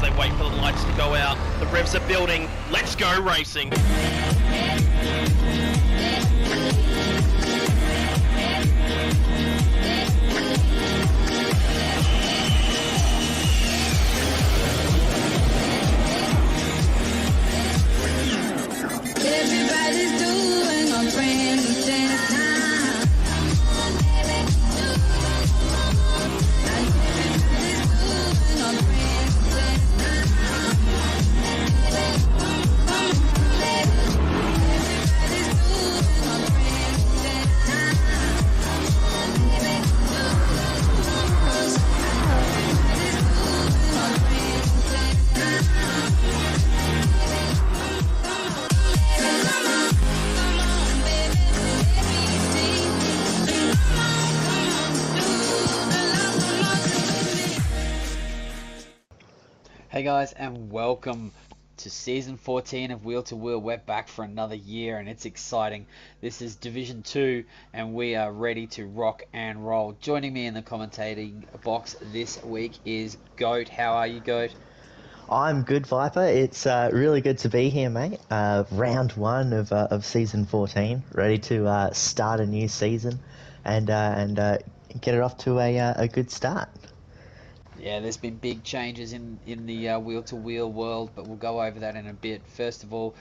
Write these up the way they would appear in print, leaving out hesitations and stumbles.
as they wait for the lights to go out. The revs are building. Let's go racing. Everybody's doing a brand new thing now. Hey guys, and welcome to season 14 of Wheel to Wheel. We're back for another year and it's exciting. This is Division 2 and we are ready to rock and roll. Joining me in the commentating box this week is Goat. How are you, Goat? I'm good, Viper. It's really good to be here, mate. Round one of season 14, ready to start a new season and get it off to a good start. Yeah, there's been big changes in the wheel-to-wheel world, but we'll go over that in a bit. First of all,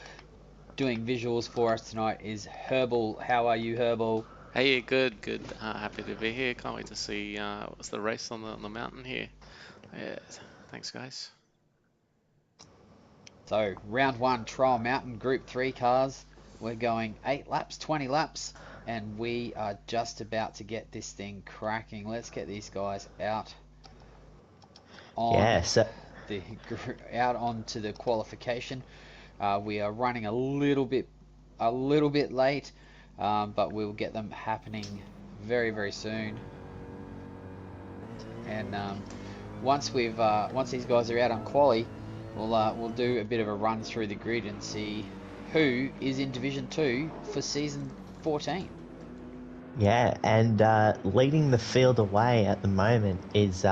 doing visuals for us tonight is Herbal. How are you, Herbal? Hey, good. Happy to be here. Can't wait to see what's the race on the mountain here. Yeah, thanks, guys. So, round one, Trial Mountain, Group 3 cars. We're going 8 laps, 20 laps, and we are just about to get this thing cracking. Let's get these guys out out onto the qualification. We are running a little bit late, but we'll get them happening very, very soon. And once these guys are out on quali, we'll do a bit of a run through the grid and see who is in Division 2 for season 14. Yeah, and leading the field away at the moment is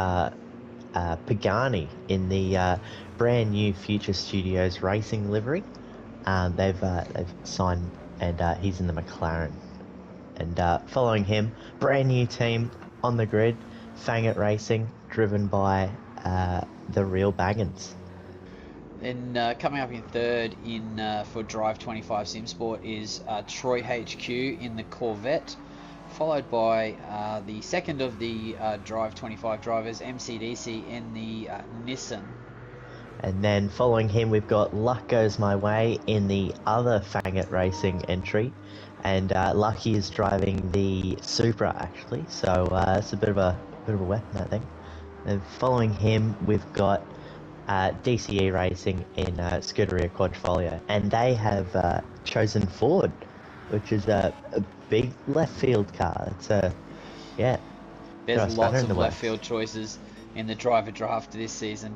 Pagani in the brand new Future Studios racing livery. They've signed, and he's in the McLaren. And following him, brand new team on the grid, Fangit Racing, driven by the real Baggins. Then coming up in third for Drive 25 SimSport is Troy HQ in the Corvette, followed by the second of the Drive 25 drivers, MCDC in the Nissan. And then following him, we've got Luck Goes My Way in the other Fangit Racing entry. And Lucky is driving the Supra, actually. So it's a bit of a weapon, I think. And following him, we've got DCE Racing in Scuderia Quadrifoglio. And they have chosen Ford, which is a big left field car. It's There's lots of left field choices in the driver draft this season.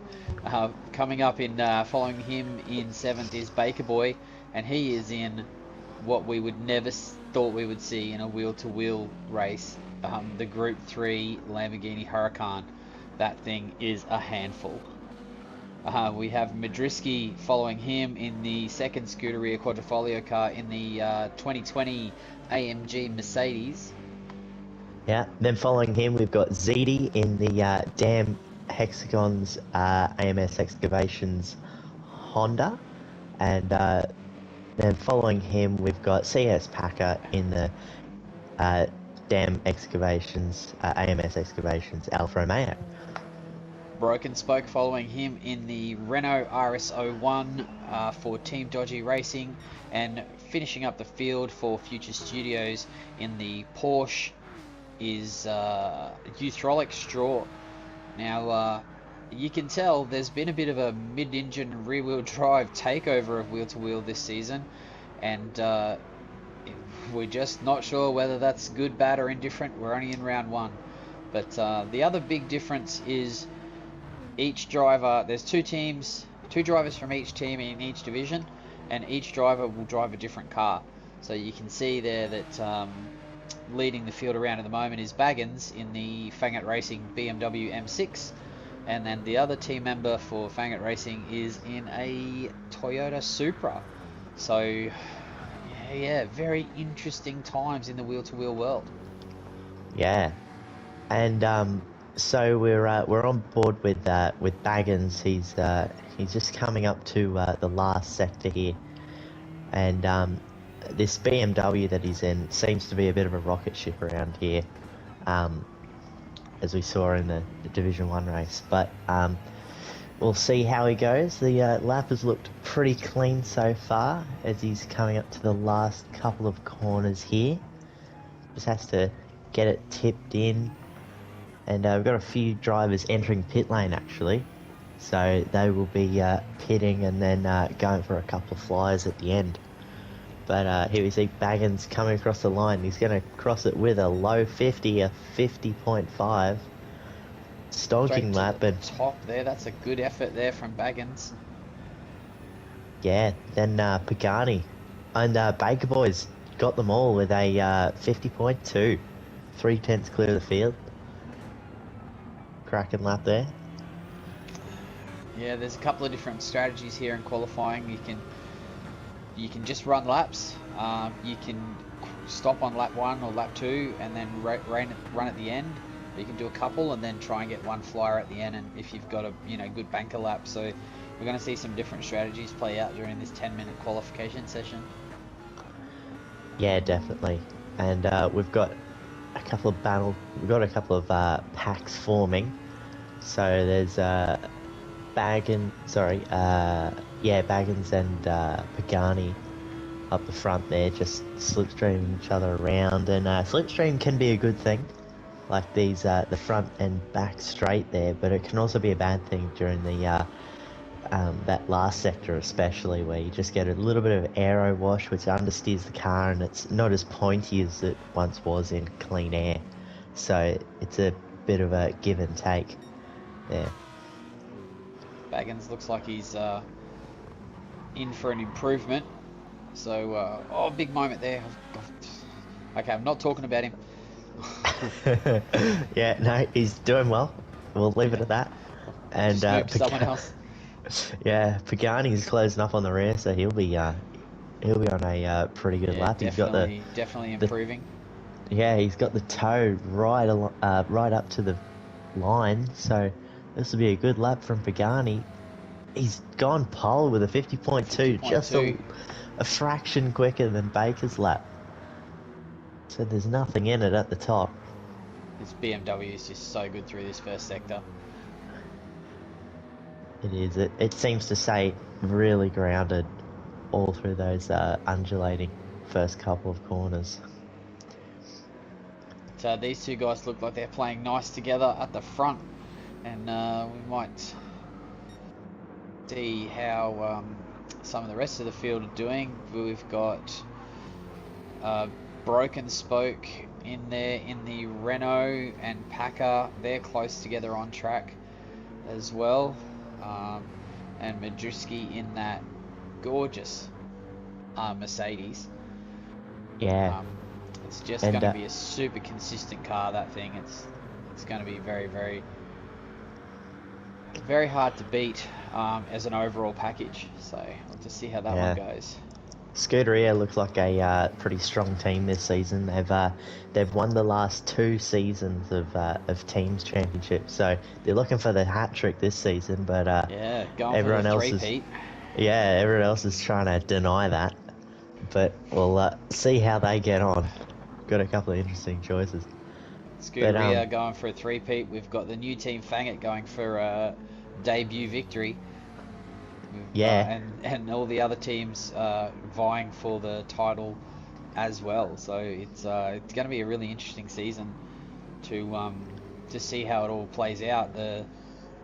Coming up following him in seventh is Baker Boy, and he is in what we would never thought we would see in a wheel-to-wheel race, the Group 3 Lamborghini Huracan. That thing is a handful. We have Madriski following him in the second Scuderia Quadrifoglio car in the 2020 AMG Mercedes. Yeah, then following him we've got ZD in the Dam Hexagons AMS Excavations Honda. And then following him we've got CS Packer in the Dam Excavations, AMS Excavations Alfa Romeo. Broken Spoke following him in the Renault RS01 for Team Dodgy Racing, and finishing up the field for Future Studios in the Porsche is Euthrolic Straw. Now you can tell there's been a bit of a mid-engine rear-wheel drive takeover of wheel-to-wheel this season, and we're just not sure whether that's good, bad or indifferent. We're only in round one. But the other big difference is each driver, there's two drivers from each team in each division, and each driver will drive a different car. So you can see there that leading the field around at the moment is Baggins in the Fangit Racing BMW M6, And then the other team member for Fangit Racing is in a Toyota Supra. So, yeah, very interesting times in the wheel-to-wheel world. Yeah, and so we're on board with Baggins. He's just coming up to the last sector here, and this BMW that he's in seems to be a bit of a rocket ship around here, um, as we saw in the Division 1 race. But we'll see how he goes. The lap has looked pretty clean so far as he's coming up to the last couple of corners here. Just has to get it tipped in. And we've got a few drivers entering pit lane actually. So they will be pitting and then going for a couple of flyers at the end. But here we see Baggins coming across the line. He's going to cross it with a low 50, a 50.5. Stonking lap. And top there. That's a good effort there from Baggins. yeah, then Pagani and Baker Boys got them all with a 50.2. 3/10 clear of the field. Cracking lap there. Yeah, there's a couple of different strategies here in qualifying. You can just run laps. You can stop on lap 1 or lap 2 and then run at the end. You can do a couple and then try and get one flyer at the end. And if you've got a good banker lap, so we're going to see some different strategies play out during this 10-minute qualification session. Yeah, definitely. And we've got a couple of packs forming. So there's Baggins and Pagani up the front there, just slipstreaming each other around. And slipstream can be a good thing, like these the front and back straight there, but it can also be a bad thing during the that last sector, especially where you just get a little bit of aero wash, which understeers the car, and it's not as pointy as it once was in clean air. So it's a bit of a give and take there. Baggins looks like he's in for an improvement. So, big moment there. Okay, I'm not talking about him. Yeah, no, he's doing well. We'll leave it at that. And Just someone else. yeah, Pagani's closing up on the rear, so he'll be on a pretty good lap. He's got definitely improving. He's got the toe right up to the line, so this will be a good lap from Pagani. He's gone pole with a 50.2, just a fraction quicker than Baker's lap. So there's nothing in it at the top. This BMW is just so good through this first sector. It is. It seems to stay really grounded all through those undulating first couple of corners. So these two guys look like they're playing nice together at the front, and we might see how some of the rest of the field are doing. We've got Broken Spoke in there in the Renault and Packer. They're close together on track as well. And Madruski in that gorgeous Mercedes. Yeah. It's just going to be a super consistent car, that thing. It's going to be very, very, very hard to beat as an overall package. So we'll just see how that one goes. Scuderia looks like a pretty strong team this season. They've won the last 2 seasons of teams championships, so they're looking for the hat trick this season. But going everyone for the else three-peat. everyone else is trying to deny that. But we'll see how they get on. Got a couple of interesting choices. Scuderia going for a three-peat. We've got the new team Fangit going for a debut victory. And all the other teams vying for the title as well. So it's going to be a really interesting season to see how it all plays out. The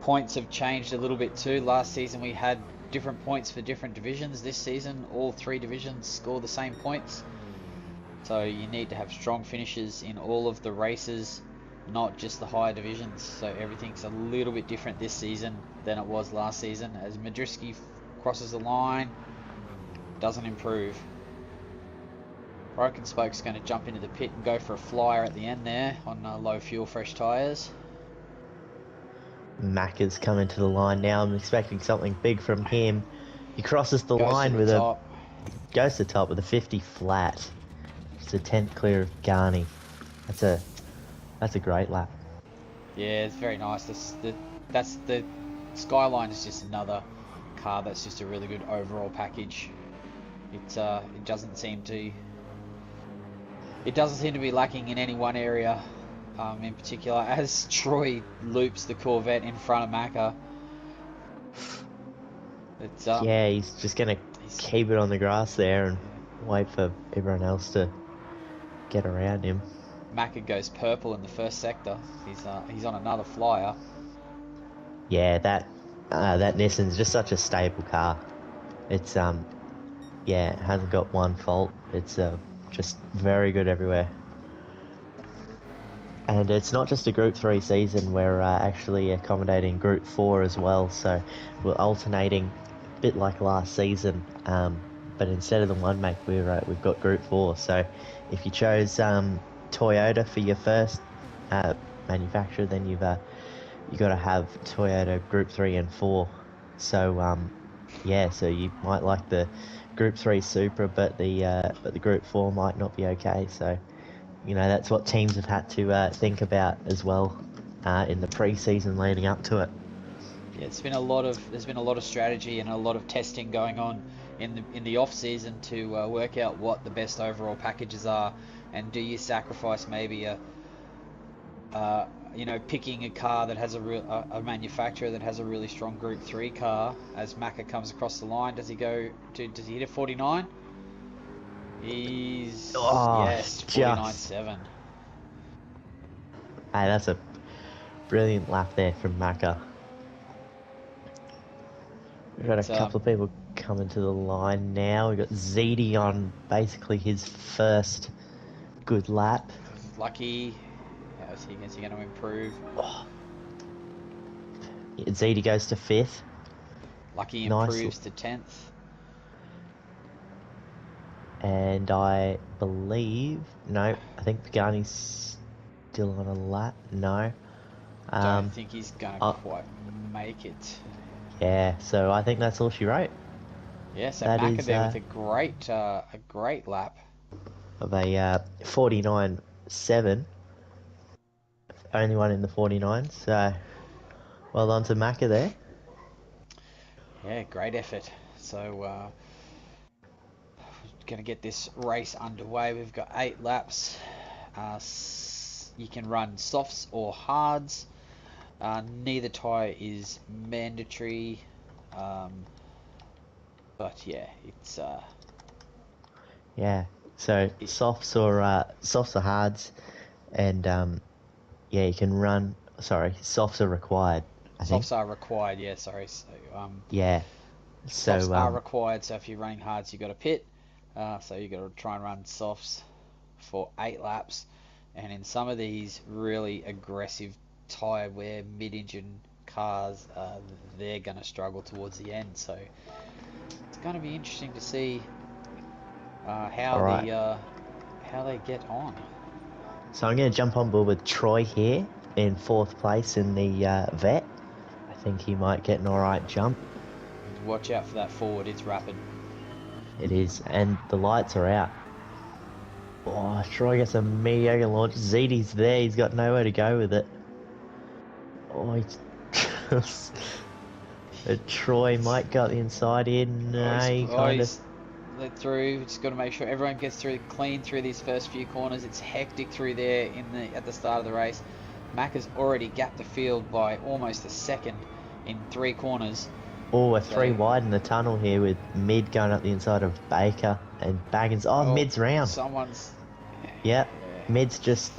points have changed a little bit too. Last season we had different points for different divisions. This season all 3 divisions score the same points. So you need to have strong finishes in all of the races, not just the higher divisions. So everything's a little bit different this season than it was last season. As Madruski crosses the line, doesn't improve. Broken Spoke's going to jump into the pit and go for a flyer at the end there on low fuel, fresh tyres. Macca's coming to the line now. I'm expecting something big from him. He crosses the Goes to line the with top. goes to the top with a 50 flat. Just a 10th clear of Garney. That's a great lap. Yeah, it's very nice. That's the Skyline is just another car that's just a really good overall package. It doesn't seem to be lacking in any one area in particular. As Troy loops the Corvette in front of Macca, Yeah, he's just gonna keep it on the grass there and wait for everyone else to get around him. Macca goes purple in the first sector. He's on another flyer. Yeah, that Nissan's just such a stable car. It's yeah, it hasn't got one fault. It's just very good everywhere. And it's not just a Group 3 season, we're actually accommodating Group 4 as well, so we're alternating a bit like last season, but instead of the one make, we've got Group 4, so if you chose Toyota for your first manufacturer, then you've you got to have Toyota Group 3 and 4, so yeah, so you might like the Group 3 Supra, but the Group 4 might not be okay, so you know, that's what teams have had to think about as well in the pre-season leading up to it. Yeah, there's been a lot of strategy and a lot of testing going on in the off season to work out what the best overall packages are, and do you sacrifice maybe picking a car that has a manufacturer that has a really strong Group 3 car as Macca comes across the line. Does he hit a 49? Oh, Yes, just 49.7. hey, that's a brilliant lap there from Macca. We've got a It's couple of people coming to the line now. We've got ZD on basically his first good lap. Lucky. Is he going to improve? ZD goes to 5th. Lucky Nice. improves to 10th. And I believe, no, I think Pagani's still on a lap. No. Don't think he's going to quite make it. Yeah, so I think that's all she wrote. Yeah, so That Macca is there with a great lap. of a 49.7. Only one in the 49s. So well done to Macca there. Yeah, great effort. So going to get this race underway. We've got 8 laps. You can run softs or hards. Neither tyre is mandatory. But yeah, it's Yeah. So softs or hards, and yeah, you can run. Sorry, softs are required. I think. softs are required. Yeah, sorry. So Yeah. softs So are required. So if you're running hards, you got to pit. So you got to try and run softs for 8 laps. And in some of these really aggressive tyre wear mid-engine cars, they're going to struggle towards the end. So it's going to be interesting to see how all right. how they get on. So I'm going to jump on board with Troy here in 4th place in the vet. I think he might get an alright jump. Watch out for that forward, it's rapid. It is, and the lights are out. Oh, Troy gets a mediocre launch. ZD's there, he's got nowhere to go with it. Oh, he's... Troy might go up the inside here. No, he kind of... He's let through. Just got to make sure everyone gets through clean through these first few corners. It's hectic through there at the start of the race. Mac has already gapped the field by almost a second in 3 corners. Oh, we're 3 wide in the tunnel here with Mid going up the inside of Baker and Baggins. Oh, Mid's round. Someone's... Yep, Mid's just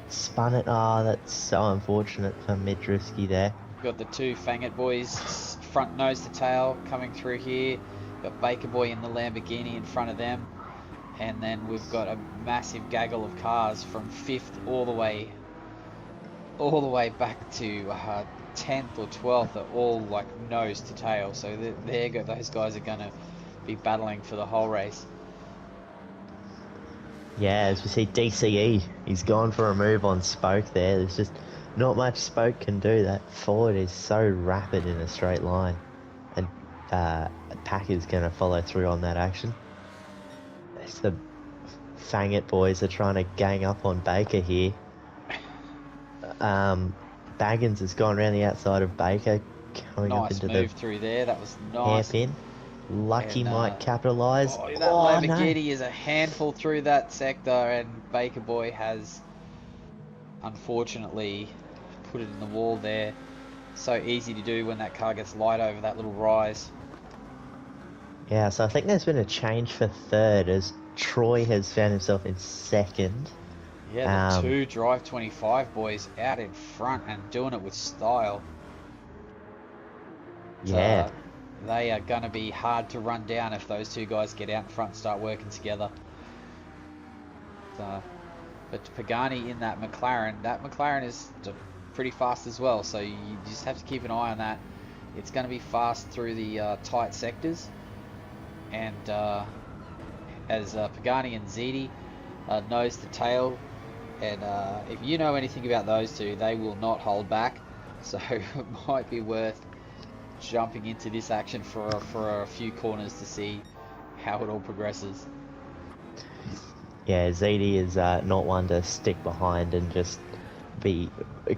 spun it. Oh, that's so unfortunate for Midrisky there. Got the 2 Fangit boys, front nose to tail, coming through here. Got Baker Boy in the Lamborghini in front of them. And then we've got a massive gaggle of cars from 5th all the way back to 10th or 12th are all like nose to tail. So those guys are going to be battling for the whole race. Yeah, as we see DCE, he's gone for a move on Spoke there. There's just Not much spoke can do that. Ford is so rapid in a straight line, and Pack is going to follow through on that action. It's the Fang It boys are trying to gang up on Baker here. Baggins has gone around the outside of Baker, coming up Nice into move the through there. That was nice. hairpin. Lucky And, might capitalise. Oh, that Oh no! Lamborghini is a handful through that sector, and Baker Boy has unfortunately put it in the wall there. So easy to do when that car gets light over that little rise. Yeah, so I think there's been a change for third as Troy has found himself in second. Yeah, the two Drive 25 boys out in front and doing it with style. Yeah. They are going to be hard to run down if those two guys get out in front and start working together. But Pagani in that McLaren is pretty fast as well, so you just have to keep an eye on that. It's going to be fast through the tight sectors, and as Pagani and Ziti nose to tail, and if you know anything about those two, they will not hold back, so it might be worth jumping into this action for a few corners to see how it all progresses. Yeah, ZD is not one to stick behind and just be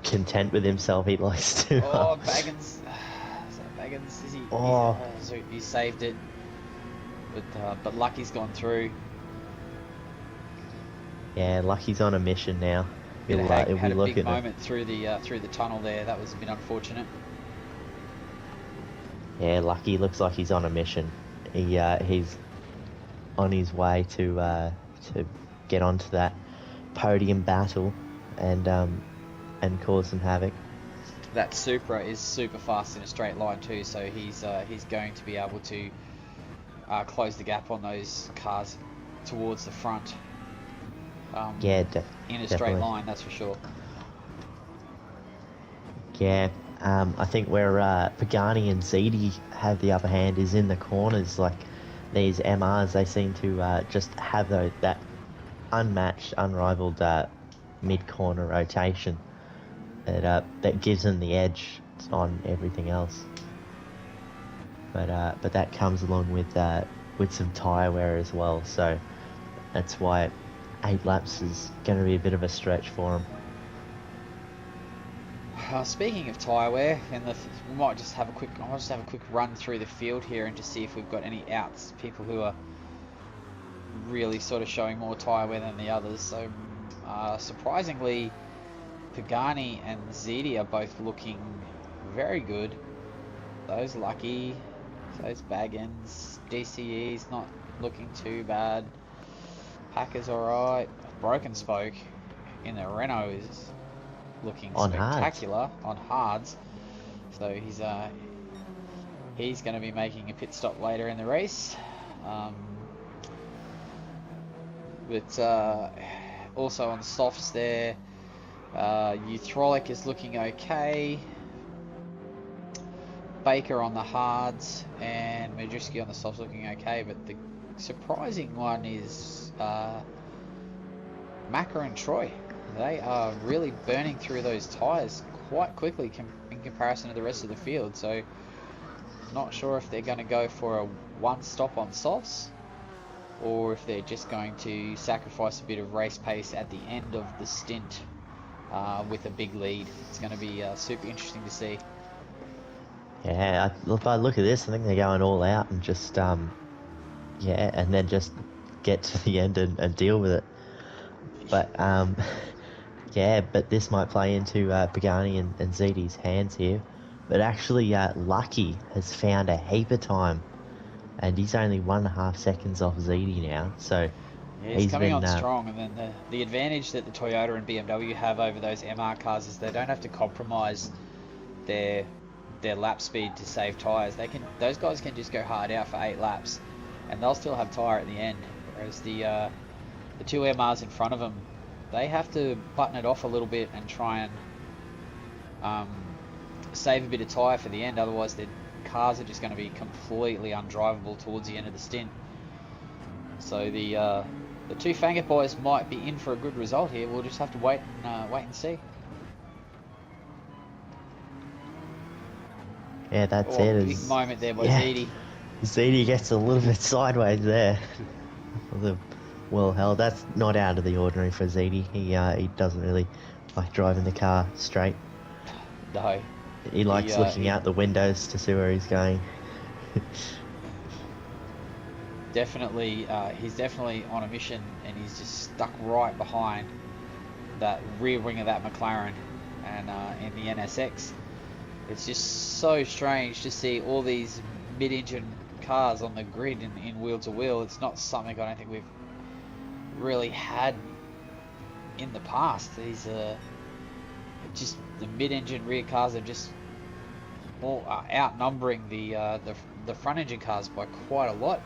content with himself. He likes to... Oh, Baggins. Is that Baggins? Is he? Oh. So he saved it. But Lucky's gone through. Yeah, Lucky's on a mission now. Had a look big at moment through the tunnel there. That was a bit unfortunate. Yeah, Lucky looks like he's on a mission. He's on his way to get onto that podium battle and cause some havoc. That Supra is super fast in a straight line too, so he's going to be able to close the gap on those cars towards the front. Yeah, in a straight definitely. line, that's for sure. Yeah, I think where Pagani and ZD have the upper hand is in the corners. Like these MRs, they seem to just have that unmatched, unrivaled mid-corner rotation that gives them the edge on everything else. But that comes along with some tyre wear as well. So that's why 8 laps is going to be a bit of a stretch for them. Speaking of tyre wear, we might just have a quick run through the field here and just see if we've got any outs, people who are really sort of showing more tyre wear than the others. So surprisingly, Pagani and Ziti are both looking very good. Those Lucky, those Baggins, DCE's not looking too bad. Packer's alright. Broken Spoke in the Renault is looking On spectacular on hards. So he's going to be making a pit stop later in the race. But also on the softs there, Uthrolic is looking okay. Baker on the hards and Madriski on the softs looking okay, but the surprising one is Macca and Troy. They are really burning through those tyres quite quickly in comparison to the rest of the field, so not sure if they're going to go for a one stop on softs or if they're just going to sacrifice a bit of race pace at the end of the stint with a big lead. It's going to be super interesting to see. Yeah, if I look at this, I think they're going all out and just and then just get to the end and deal with it. But yeah, but this might play into Pagani and Ziti's hands here. But actually, Lucky has found a heap of time, and he's only 1.5 seconds off Ziti now. So yeah, he's coming on strong, and then the advantage that the Toyota and BMW have over those MR cars is they don't have to compromise their lap speed to save tyres. Those guys can just go hard out for 8 laps, and they'll still have tyre at the end. Whereas the two MRs in front of them, they have to button it off a little bit and try and save a bit of tyre for the end. Otherwise, their cars are just going to be completely undrivable towards the end of the stint. So the two Fangit boys might be in for a good result here. We'll just have to wait and see. Yeah, that's Oh, it. big moment there by Yeah. Ziti. ZD gets a little bit sideways there. Well held. That's not out of the ordinary for ZD. He doesn't really like driving the car straight. No. He likes looking He out the windows to see where he's going. definitely, he's definitely on a mission, and he's just stuck right behind that rear wing of that McLaren, and in the NSX. It's just so strange to see all these mid-engine cars on the grid in wheel to wheel. It's not something I don't think we've really had in the past. These just the mid-engine rear cars are just all outnumbering the front engine cars by quite a lot.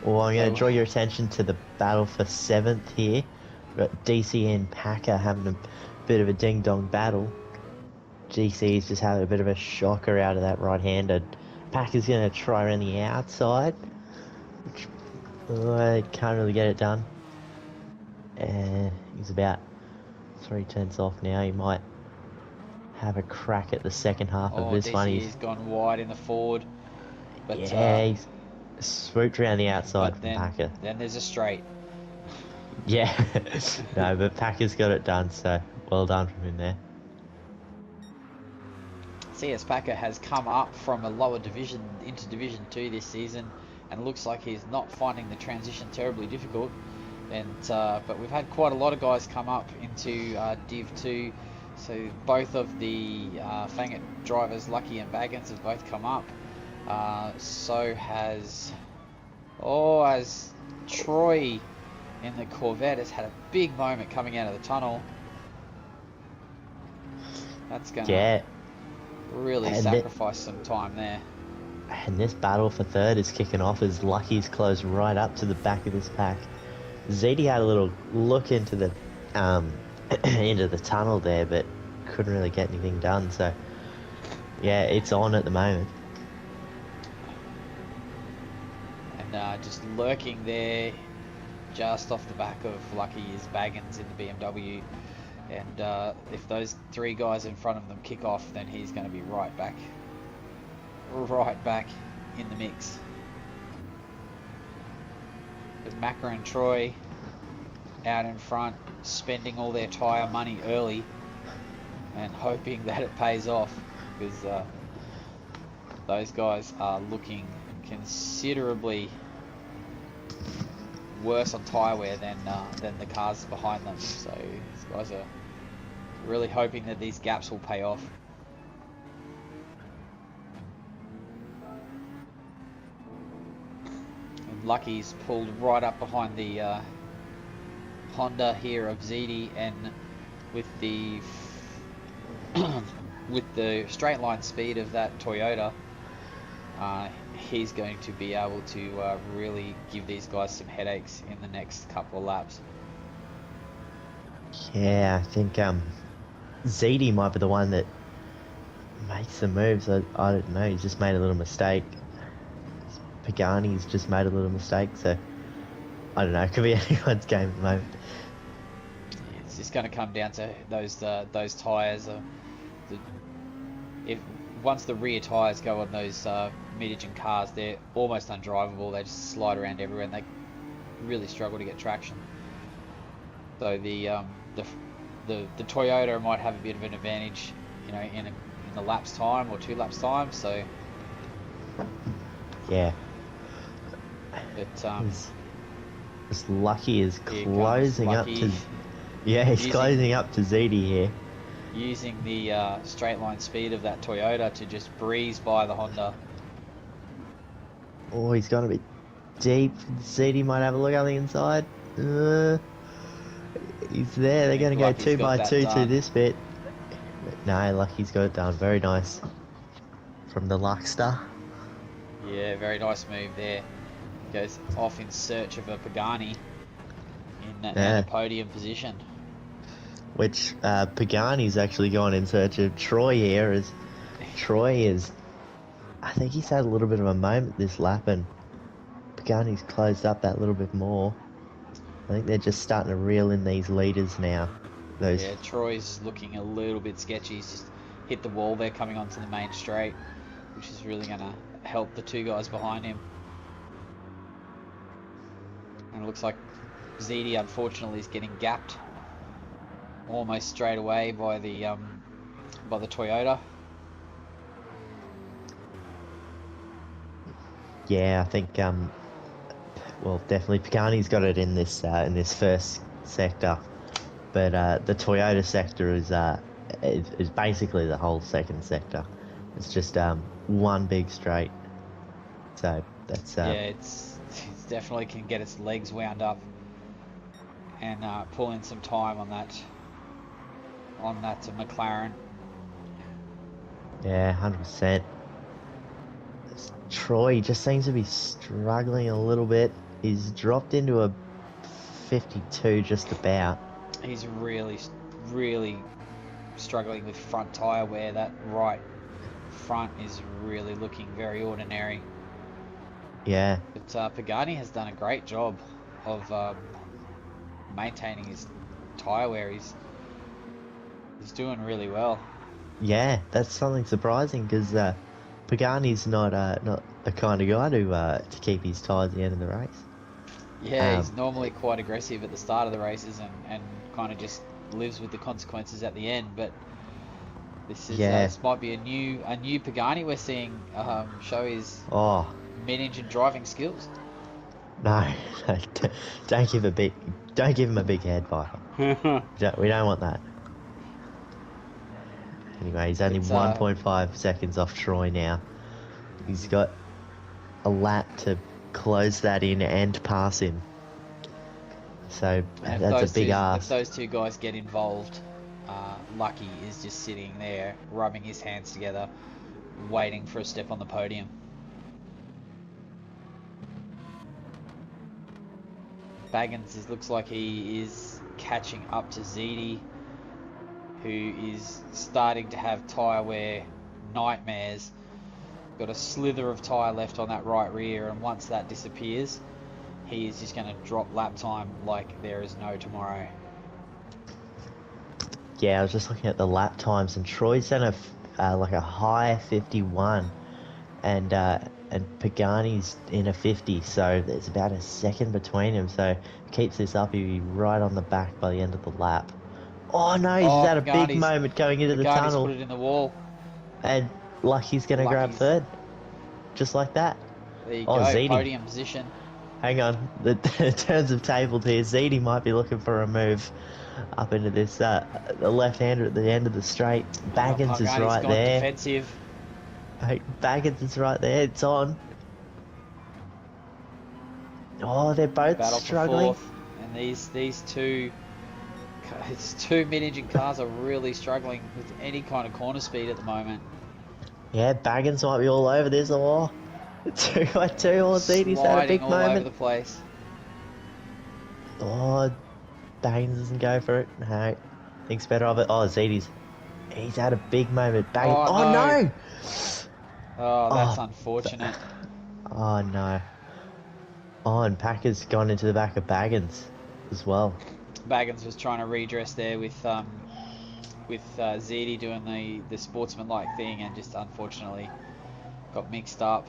Well, I'm going to So draw your attention to the battle for 7th here. We've got DC and Packer having a bit of a ding-dong battle. GC is just having a bit of a shocker out of that right-handed. Packer's going to try around the outside. Can't really get it done. He's about 3/10 off now. He might have a crack at the second half of this one. DC's gone wide in the forward, but Yeah, he's swooped around the outside from then Packer. there's a straight. Yeah, no, but Packer's got it done, so well done from him there. CS Packer has come up from a lower division into Division 2 this season, and looks like he's not finding the transition terribly difficult. And but we've had quite a lot of guys come up into Div 2. So both of the Fangit drivers, Lucky and Baggins, have both come up. So has as Troy in the Corvette has had a big moment coming out of the tunnel. That's gonna really sacrifice some time there. And this battle for 3rd is kicking off as Lucky's close right up to the back of this pack. ZD had a little look into the into the tunnel there, but couldn't really get anything done. So yeah, it's on at the moment. And just lurking there, just off the back of Lucky, is Baggins in the BMW. And if those 3 guys in front of them kick off, then he's going to be right back in the mix. But Macca and Troy out in front, spending all their tyre money early and hoping that it pays off, because those guys are looking considerably worse on tyre wear than the cars behind them. So these guys are really hoping that these gaps will pay off. And Lucky's pulled right up behind the Honda here of ZD, and with the with the straight line speed of that Toyota, he's going to be able to really give these guys some headaches in the next couple of laps. Yeah, I think ZD might be the one that makes the moves. I don't know, he's just made a little mistake. Pagani's just made a little mistake, so I don't know, it could be anyone's game at the moment. It's just going to come down to those tyres. If once the rear tyres go on those mid-engine cars, they're almost undrivable. They just slide around everywhere, and they really struggle to get traction. So the Toyota might have a bit of an advantage, you know, in the lap's time or 2 laps time. So yeah, but this Lucky is here closing up Lucky, to. Yeah, he's closing up to ZD here. using the straight line speed of that Toyota to just breeze by the Honda. Oh, he's gone a bit deep. ZD might have a look on the inside. He's there. They're going to go Lucky's 2 got by that 2 to done. this bit. But no, Lucky's got it done. Very nice from the Luckster. Yeah, very nice move there. Goes off in search of a Pagani in a podium position. Which Pagani's actually gone in search of Troy here, as Troy is. I think he's had a little bit of a moment this lap, and Pagani's closed up that little bit more. I think they're just starting to reel in these leaders now. Yeah, Troy's looking a little bit sketchy. He's just hit the wall there coming onto the main straight. which is really going to help the two guys behind him. And it looks like ZD unfortunately is getting gapped almost straight away by the Toyota. Yeah, I think well, definitely Pagani's got it in this first sector, but the Toyota sector is basically the whole second sector. It's just one big straight. So that's Yeah, it's definitely can get its legs wound up and pull in some time on that McLaren. yeah, 100%. Troy just seems to be struggling a little bit. He's dropped into a 52 just about. He's really struggling with front tyre wear. That right front is really looking very ordinary. Yeah, But Pagani has done a great job of maintaining his tyre wear. He's doing really well. yeah, that's something surprising because Pagani's not the kind of guy to keep his tyres at the end of the race. Yeah, he's normally quite aggressive at the start of the races and kind of just lives with the consequences at the end. But this is this might be a new Pagani we're seeing show his mid-engine driving skills. No, don't give him a big head, Vital. We don't want that. Anyway, he's only 1.5 seconds off Troy now. He's got a lap to close that in and pass him. So that's a big ask. If those two guys get involved, Lucky is just sitting there, rubbing his hands together, waiting for a step on the podium. Baggins looks like he is catching up to ZD, who is starting to have tyre wear nightmares. Got a slither of tyre left on that right rear, and once that disappears, he is just going to drop lap time like there is no tomorrow. Yeah, I was just looking at the lap times, and Troy's done a high 51, and Pagani's in a 50, so there's about a second between them. So if he keeps this up, he'll be right on the back by the end of the lap. Oh no, he's had a big moment going into the tunnel. Put it in the wall. And Lucky's going to grab third. Just like that. There you go, ZD. Podium position. Hang on, the turns have tabled here. ZD might be looking for a move up into this the left-hander at the end of the straight. Baggins is right there. Defensive. Baggins is right there. It's on. Oh, they're both struggling. For fourth. And these two mid-engine cars are really struggling with any kind of corner speed at the moment. Yeah, Baggins might be all over this. Oh, 2x2. Oh, ZD's had a big all moment. Over the place. Oh, Baggins doesn't go for it. No, thinks better of it. Oh, he's had a big moment. Baggins. Oh no! Oh, that's unfortunate. Oh no. Oh, and Packer's gone into the back of Baggins as well. Baggins was trying to redress there with ZD doing the sportsman-like thing, and just unfortunately got mixed up.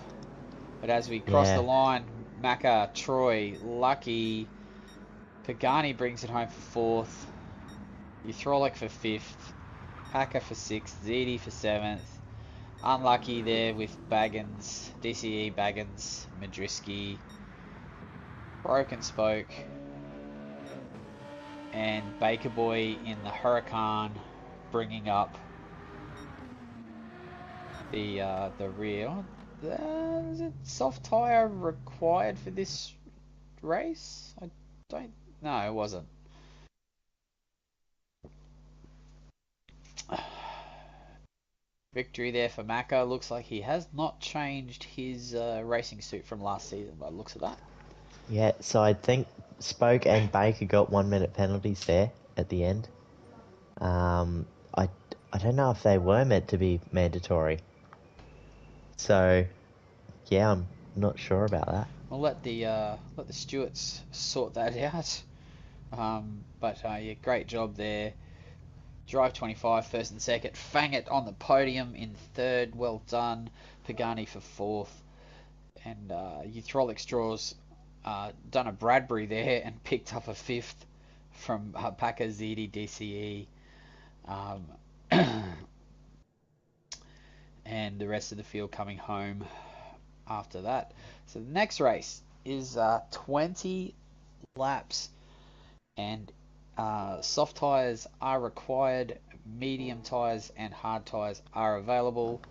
But as we cross the line, Macca, Troy, Lucky, Pagani brings it home for fourth. Uthrolic for fifth, Packer for sixth, ZD for seventh. Unlucky there with Baggins, DCE Baggins, Madrisky, Broken Spoke, and Baker Boy in the Huracan, bringing up the rear. Is it soft tyre required for this race? I don't. No, it wasn't. Victory there for Macca. Looks like he has not changed his racing suit from last season by the looks of that. Yeah, so I think Spoke and Baker got 1 minute penalties there at the end. I don't know if they were meant to be mandatory. So, yeah, I'm not sure about that. We'll let the stewards sort that out. But yeah, great job there. Drive 25, first and second. Fang It on the podium in third. Well done. Pagani for fourth. And Hydraulic Straws done a Bradbury there and picked up a fifth from Paca ZD DCE. And the rest of the field coming home after that. So the next race is 20 laps, and soft tyres are required, medium tyres and hard tyres are available.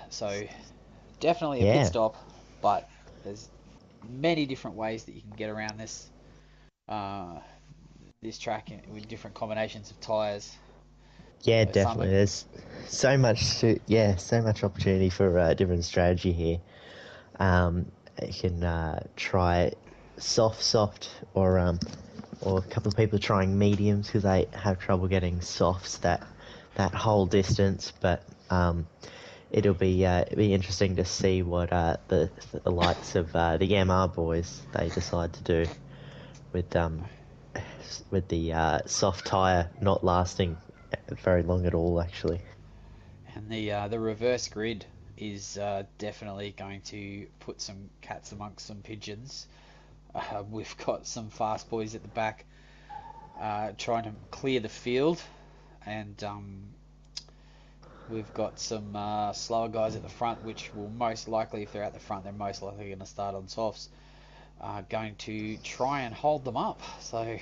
So definitely a pit stop, but there's many different ways that you can get around this this track with different combinations of tyres. Yeah, So definitely. There's so much so much opportunity for different strategy here. You can try soft, or a couple of people trying mediums because they have trouble getting softs that whole distance. But it'll be interesting to see what the likes of the MR boys they decide to do with the soft tire not lasting very long at all, actually. And the reverse grid is definitely going to put some cats amongst some pigeons. We've got some fast boys at the back trying to clear the field, and we've got some slower guys at the front, which will most likely, if they're at the front, they're most likely going to start on softs, going to try and hold them up. So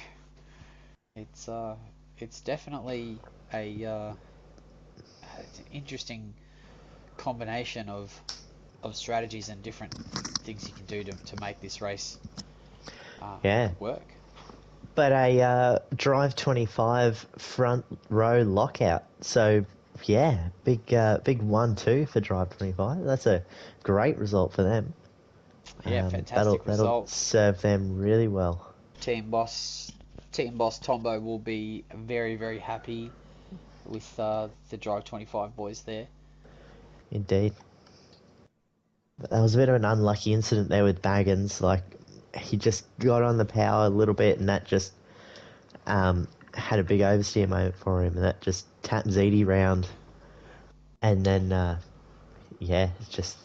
it's definitely it's an interesting combination of strategies and different things you can do to make this race work. But a Drive 25 front row lockout. So yeah, big 1-2 for Drive 25. That's a great result for them. Yeah, fantastic result. That'll serve them really well. Team boss Tombo will be very, very happy with the Drive 25 boys there. Indeed. But that was a bit of an unlucky incident there with Baggins. Like, he just got on the power a little bit, and that just had a big oversteer moment for him, and that just tapped ZD round. And then, it's just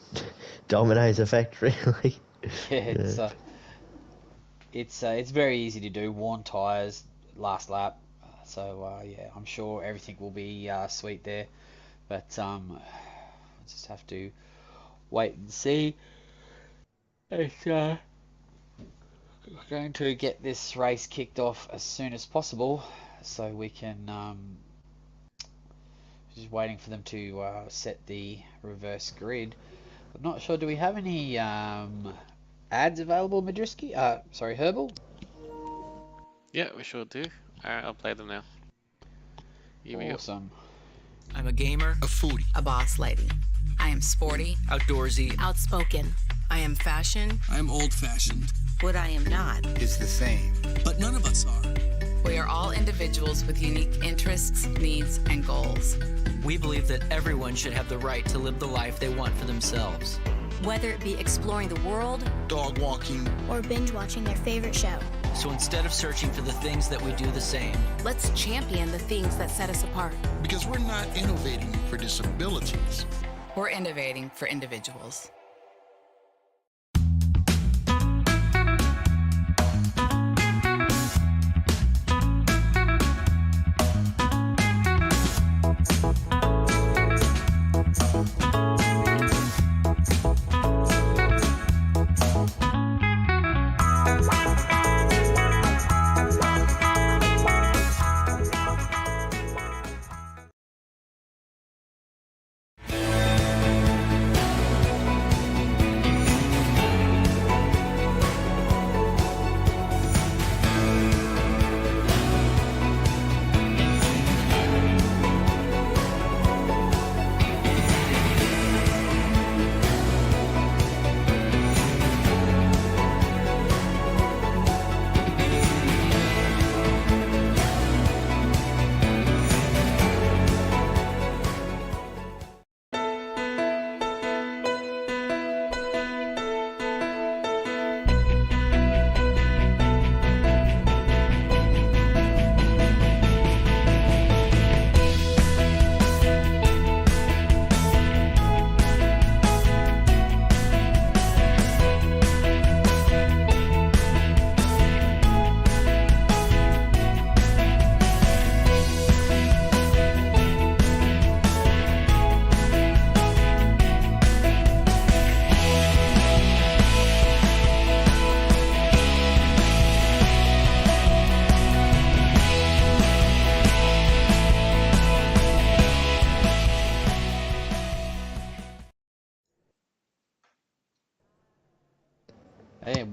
dominoes effect, really. Yeah, it's very easy to do. Worn tyres, last lap. So I'm sure everything will be sweet there. But we'll just have to wait and see. We're going to get this race kicked off as soon as possible, so we can. Just waiting for them to set the reverse grid. I'm not sure. Do we have any ads available, Madriski? Sorry, Herbal. Yeah, we sure do. Alright, I'll play them now. Here we go. Awesome. I'm a gamer, A foodie. A boss lady. I am sporty, outdoorsy, outspoken. I am fashion. I am old-fashioned. What I am not. It's the same. But none of us are. We are all individuals with unique interests, needs, and goals. We believe that everyone should have the right to live the life they want for themselves. Whether it be exploring the world, Dog walking. or binge watching their favorite show. So instead of searching for the things that we do the same, Let's champion the things that set us apart. Because we're not innovating for disabilities. We're innovating for individuals.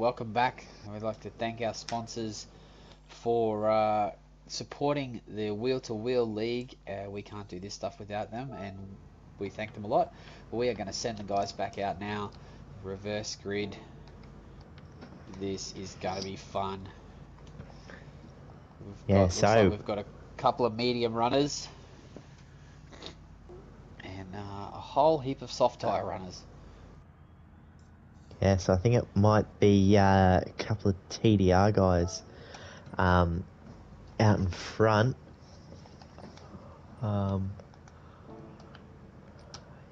welcome back. We'd like to thank our sponsors for supporting the Wheel to Wheel League. We can't do this stuff without them, and we thank them a lot. But we are going to send the guys back out now. Reverse grid. This is going to be fun. Looks like we've got a couple of medium runners and a whole heap of soft tyre runners. Yeah, so I think it might be a couple of TDR guys out in front.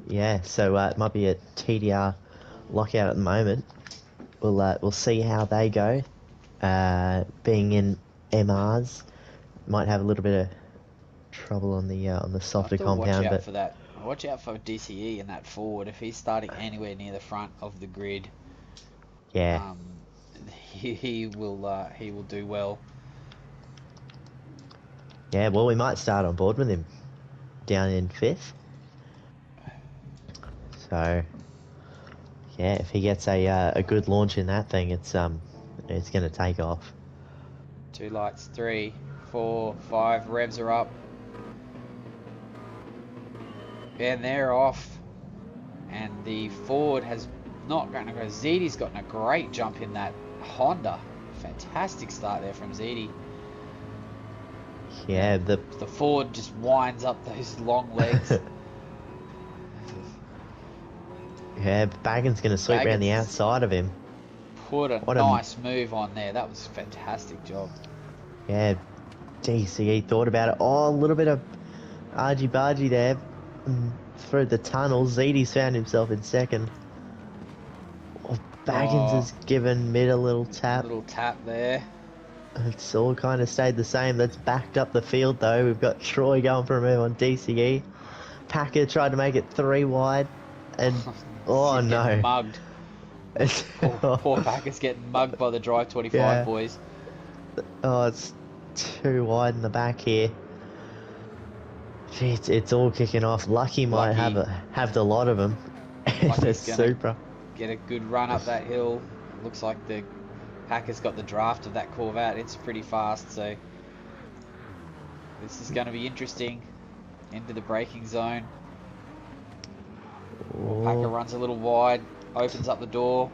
Yeah, so it might be a TDR lockout at the moment. We'll see how they go. Being in MRs, might have a little bit of trouble on the softer compound. Watch out but for that. Watch out for DCE in that forward. If he's starting anywhere near the front of the grid, yeah, he will do well. yeah. Well, we might start on board with him down in 5th. So yeah, if he gets a good launch in that thing, it's going to take off. 2 lights, 3, 4, 5. Revs are up. And they're off. And the Ford has not going to go. ZD's gotten a great jump in that Honda. Fantastic start there from ZD. Yeah, the Ford just winds up those long legs. Yeah, Baggins going to sweep around the outside of him. Put a nice move on there. That was a fantastic job. Yeah, DCE thought about it. Oh, a little bit of argy-bargy there. Through the tunnel, ZD's found himself in 2nd. Oh, Baggins has given mid a little tap. Little tap there. It's all kind of stayed the same. That's backed up the field though. We've got Troy going for a move on DCE. Packer tried to make it 3 wide. And oh no. Mugged. Poor Packer's getting mugged by the Drive 25 boys. Oh, it's too wide in the back here. Gee, it's all kicking off. Lucky might have the lot of them. The Supra. Get a good run up that hill. Looks like the Packer's got the draft of that Corvette. It's pretty fast, so this is going to be interesting. Into the braking zone. Packer runs a little wide, opens up the door.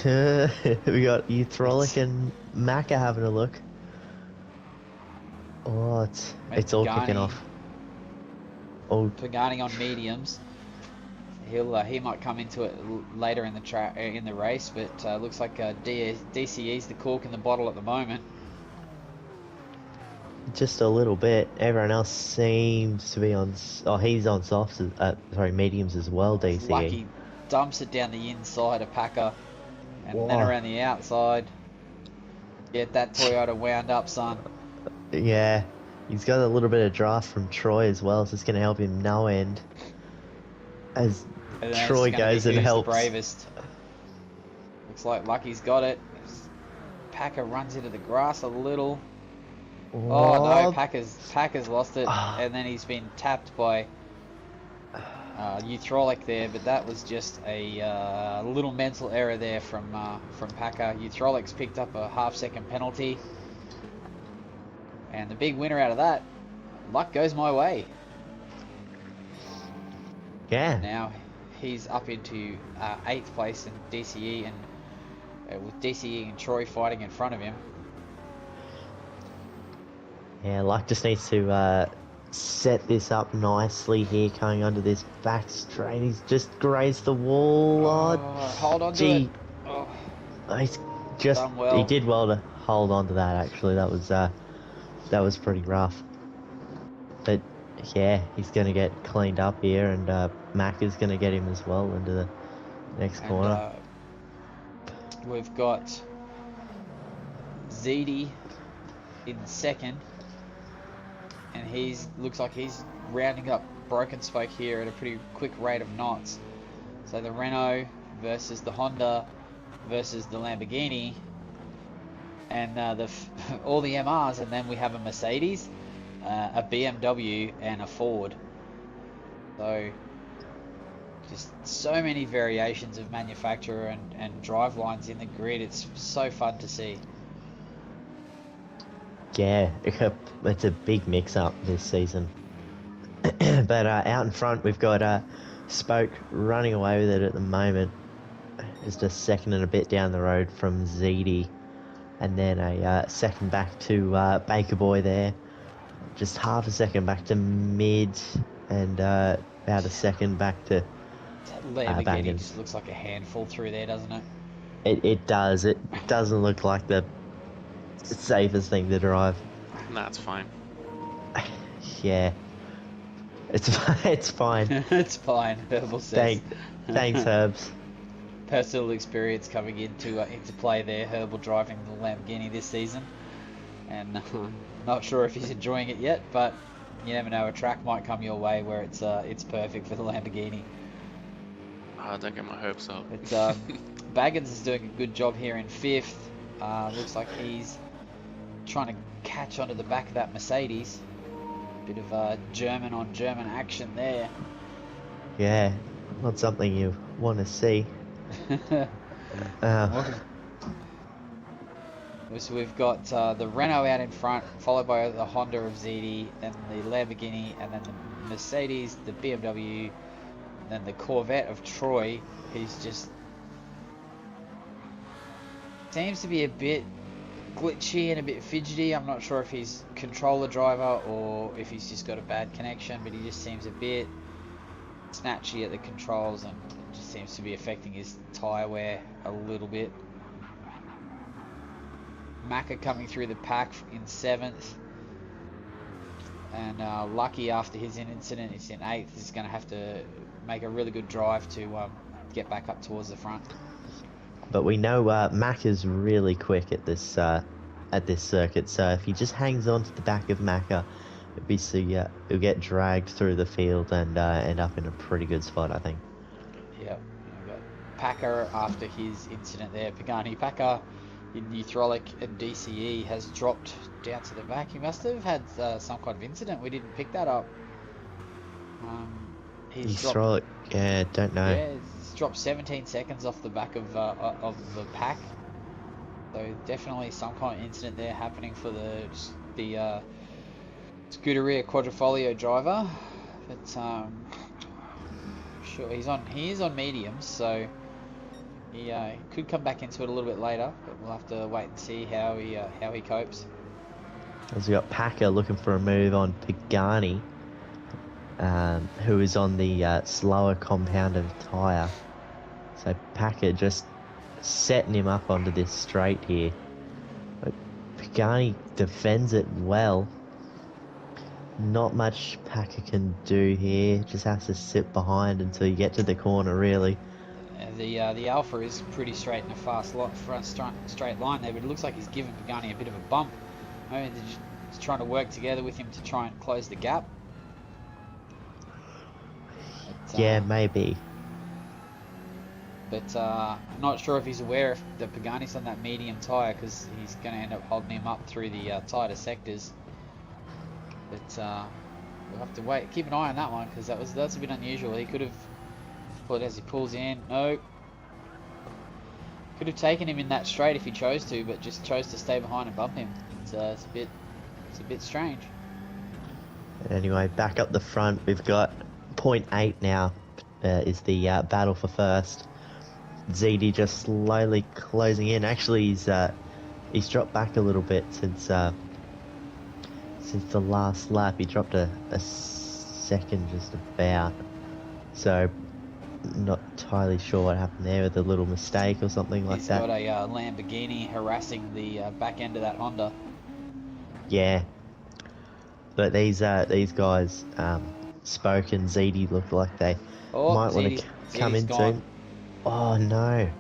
We got Uthrolic and Macca having a look. Oh, it's all kicking off. Oh, Pagani on mediums. He might come into it later in the race, but looks like DCE's the cork in the bottle at the moment. Just a little bit. Everyone else seems to be on. Oh, he's on softs. Mediums as well. DCE. Lucky dumps it down the inside of Packer, and then around the outside. Get that Toyota wound up, son. Yeah, he's got a little bit of draft from Troy as well, so it's going to help him no end. As Troy goes and helps. The bravest. Looks like Lucky's got it. Packer runs into the grass a little. Oh no, Packer's lost it, and then he's been tapped by Uthrolic there, but that was just a little mental error there from Packer. Uthrolic's picked up a half-second penalty, and the big winner out of that, luck goes my way. Yeah. Now he's up into 8th place in DCE, and with DCE and Troy fighting in front of him. Yeah, Luck just needs to set this up nicely here, coming onto this back straight. He's just grazed the wall. Hold on to it. Oh. He's just he did well to hold on to that. Actually, that was pretty rough. But yeah, he's gonna get cleaned up here, and Mac is gonna get him as well into the next corner. We've got ZD in 2nd. And looks like he's rounding up broken spoke here at a pretty quick rate of knots. So the Renault versus the Honda versus the Lamborghini, and all the MRs, and then we have a Mercedes, a BMW, and a Ford. So Just so many variations of manufacturer and drive lines in the grid. It's so fun to see. Yeah, it's a big mix-up this season. But out in front, we've got Spoke running away with it at the moment. Just a second and a bit down the road from ZD. And then a second back to Baker Boy there. Just half a second back to mid. And about a second back to That Lamborghini Bangin. just looks like a handful through there, doesn't it? It does. It doesn't look like the safest thing to drive. Nah, it's fine. Yeah. It's fine. It's fine, Herbal says. Thanks, Herbs. Personal experience coming into play there. Herbal driving the Lamborghini this season, and not sure if he's enjoying it yet, but you never know. A track might come your way where it's perfect for the Lamborghini. Oh, don't get my hopes up. But Baggins is doing a good job here in 5th. Looks like he's trying to catch onto the back of that Mercedes. Bit of German on German action there. Yeah, not something you want to see. So we've got the Renault out in front, followed by the Honda of ZD, then the Lamborghini, and then the Mercedes, the BMW, then the Corvette of Troy. He's just seems to be a bit glitchy and a bit fidgety. I'm not sure if he's controller driver or if he's just got a bad connection, but he just seems a bit snatchy at the controls, and it just seems to be affecting his tyre wear a little bit. Macca coming through the pack in 7th, and Lucky, after his incident, is in 8th. He's going to have to make a really good drive to get back up towards the front. But we know Mac is really quick at this circuit, so if he just hangs on to the back of Macca, he'll get dragged through the field and end up in a pretty good spot, I think. Yeah, we've got Packer after his incident there. Pagani Packer in Neutralic and DCE has dropped down to the back. He must have had some kind of incident. We didn't pick that up. Neutralic, yeah, don't know. Yeah, he's dropped 17 seconds off the back of the pack. So definitely some kind of incident there happening for the Scuderia Quadrifoglio driver. But sure, he is on mediums, so he could come back into it a little bit later. But we'll have to wait and see how he copes. As we got Packer looking for a move on Pagani, who is on the slower compounded tyre. So Packer just setting him up onto this straight here. But Pagani defends it well. Not much Packer can do here. Just has to sit behind until you get to the corner, really. The Alpha is pretty straight in a fast straight line there, but it looks like he's giving Pagani a bit of a bump. Maybe they're just trying to work together with him to try and close the gap. But, yeah, maybe. But I'm not sure if he's aware that Pagani's on that medium tyre, because he's going to end up holding him up through the tighter sectors. But we'll have to wait. Keep an eye on that one, because that's a bit unusual. He could have put as he pulls in. No. Could have taken him in that straight if he chose to, but just chose to stay behind and bump him. It's a bit strange. Anyway, back up the front, we've got 0.8 now. Is the battle for first. ZD just slowly closing in. Actually, he's dropped back a little bit since the last lap. He dropped a second just about. So not entirely sure what happened there, with a little mistake or something like that. He's got a Lamborghini harassing the back end of that Honda. Yeah, but these guys, Spoke and ZD, look like they might want to come in soon. Oh no!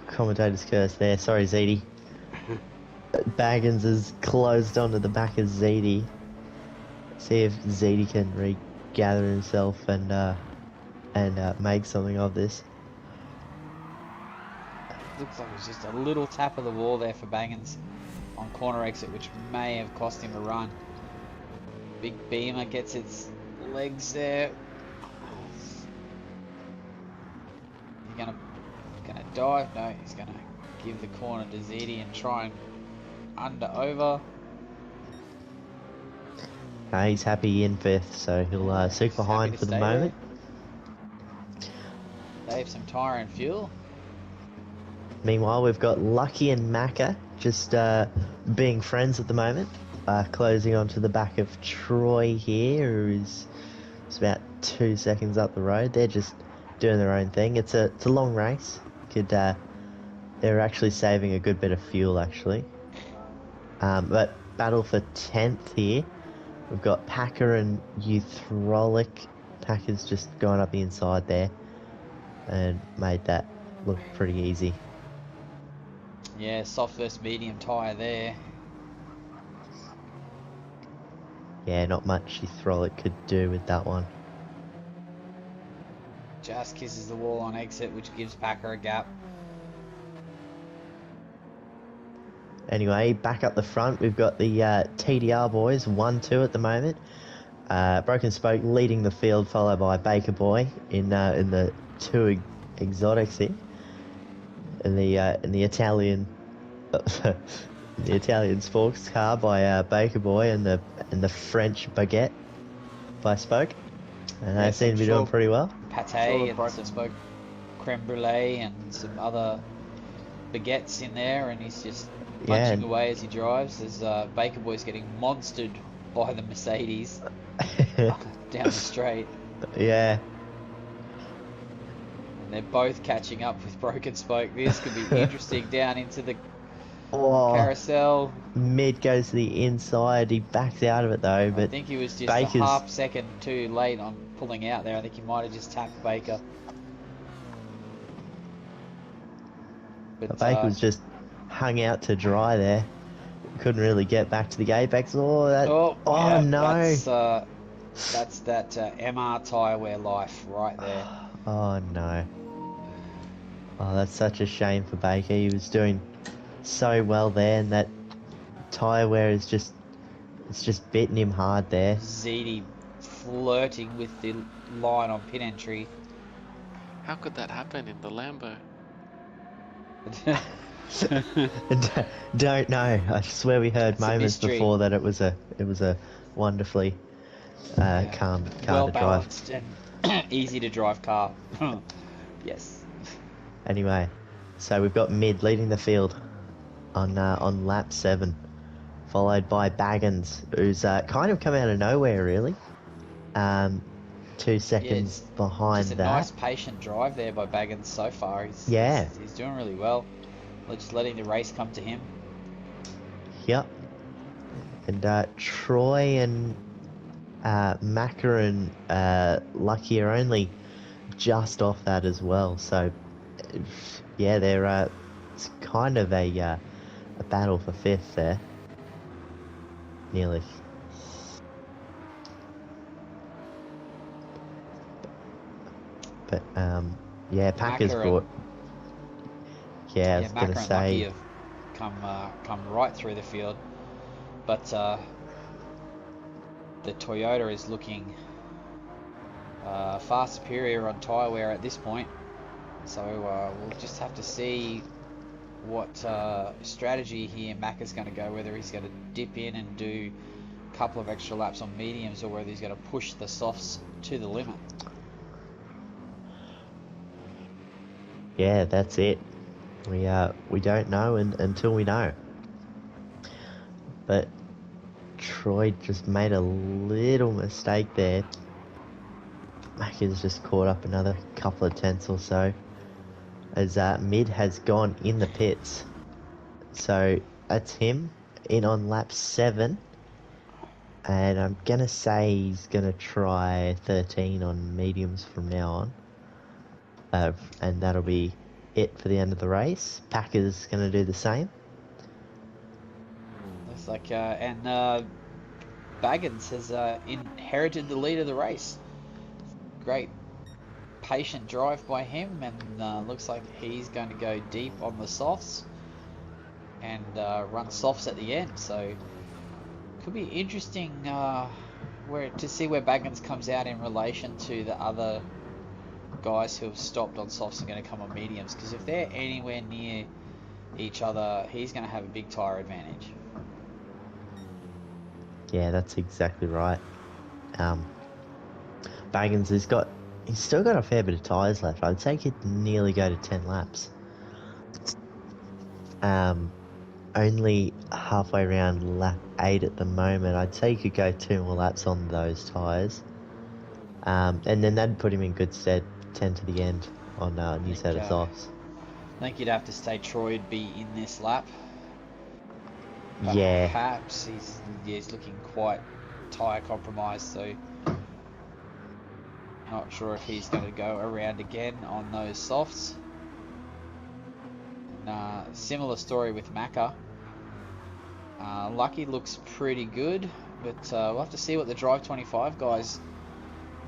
Commentator's curse there. Sorry, ZD. Baggins has closed onto the back of ZD. See if ZD can regather himself and make something of this. Looks like it was just a little tap of the wall there for Baggins on corner exit, which may have cost him a run. Big Beamer gets its legs there. dive. No, he's going to give the corner to Ziti and try and under over. No, he's happy in 5th, so he'll seek He's happy behind to for the stay moment. Save some tyre and fuel. Meanwhile, we've got Lucky and Macca just being friends at the moment. Closing onto the back of Troy here, who's about 2 seconds up the road. They're just doing their own thing. It's a long race. They're actually saving a good bit of fuel, actually. But battle for 10th here. We've got Packer and Euthrolic. Packer's just gone up the inside there and made that look pretty easy. Yeah, soft versus medium tyre there. Yeah, not much Euthrolic could do with that one. Just kisses the wall on exit, which gives Packer a gap. Anyway, back up the front, we've got the TDR boys, 1-2 at the moment. Broken Spoke leading the field, followed by Baker Boy in the 2 exotics here. In the Italian, the Italian sports car by Baker Boy and the French baguette by Spoke. And they seem to be doing pretty well. Pate and some Spoke creme brulee and some other baguettes in there, and he's just punching away as he drives. As Baker Boy's getting monstered by the Mercedes down the straight. Yeah. And they're both catching up with Broken Spoke. This could be interesting down into the carousel. Mid goes to the inside. He backs out of it though. But I think he was just Baker's... a half second too late on pulling out there. I think he might have just tapped Baker. But Baker was just hung out to dry there. Couldn't really get back to the apex. Oh, yeah, no. That's that MR tyre wear life right there. Oh no. Oh, that's such a shame for Baker. He was doing so well there, and that tyre wear is just bitten him hard there. ZD flirting with the line on pit entry. How could that happen in the Lambo? Don't know. I swear we heard moments before that it was a wonderfully calm car to drive. Well-balanced and easy to drive car. Yes. Anyway, so we've got Mid leading the field on lap 7, followed by Baggins, who's kind of come out of nowhere really. 2 seconds behind just that. a nice patient drive there by Baggins so far. He's doing really well. Just letting the race come to him. Yep. And Troy and Macca and Lucky are only just off that as well. So yeah, they're it's kind of a battle for 5th there. Nearly. But yeah, Packer's brought. Yeah, I was gonna Macca say. and Lucky have come right through the field, but the Toyota is looking far superior on tyre wear at this point. So we'll just have to see what strategy here Macca's going to go, whether he's going to dip in and do a couple of extra laps on mediums, or whether he's going to push the softs to the limit. Yeah, that's it. We don't know until we know. But Troy just made a little mistake there. Macca's just caught up another couple of tenths or so, as Mid has gone in the pits. So that's him in on lap 7, and I'm gonna say he's gonna try 13 on mediums from now on, and that'll be it for the end of the race. Packer's gonna do the same. Looks like and Baggins has inherited the lead of the race. Great patient drive by him, and looks like he's going to go deep on the softs and run softs at the end. So could be interesting to see where Baggins comes out in relation to the other guys who have stopped on softs are going to come on mediums, because if they're anywhere near each other, he's going to have a big tyre advantage. Yeah, that's exactly right. Baggins he's still got a fair bit of tyres left. I'd say he could nearly go to 10 laps. Only halfway around lap 8 at the moment. I'd say he could go 2 more laps on those tyres. And then that'd put him in good stead 10 to the end on new set of softs. I think you'd have to say Troy would be in this lap. Yeah. Perhaps he's looking quite tyre compromised, so not sure if he's going to go around again on those softs. And, similar story with Macca. Lucky looks pretty good, but we'll have to see what the Drive 25 guys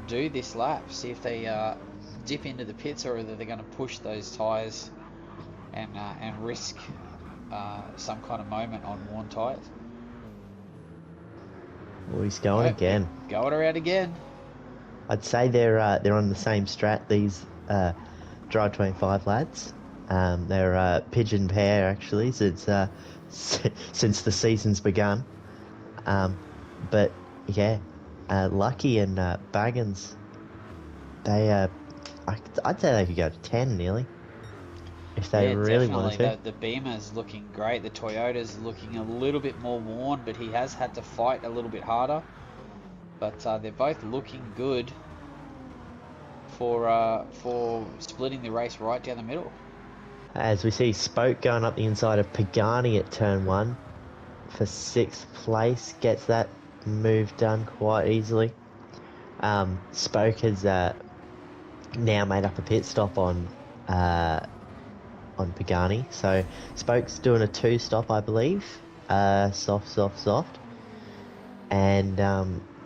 do this lap. See if they dip into the pits, or whether they're going to push those tyres and risk some kind of moment on worn tyres. Well, he's going again. Going around again. I'd say they're on the same strat, these Drive 25 lads. They're a pigeon pair actually since the season's begun. But yeah, Lucky and Baggins, I'd say they could go to 10 nearly if they really wanted to. The Beamer's looking great. The Toyota's looking a little bit more worn, but he has had to fight a little bit harder. But they're both looking good for splitting the race right down the middle. As we see Spoke going up the inside of Pagani at turn 1 for 6th place, gets that move done quite easily. Spoke has now made up a pit stop on Pagani, so Spoke's doing a 2-stop, I believe. Soft, and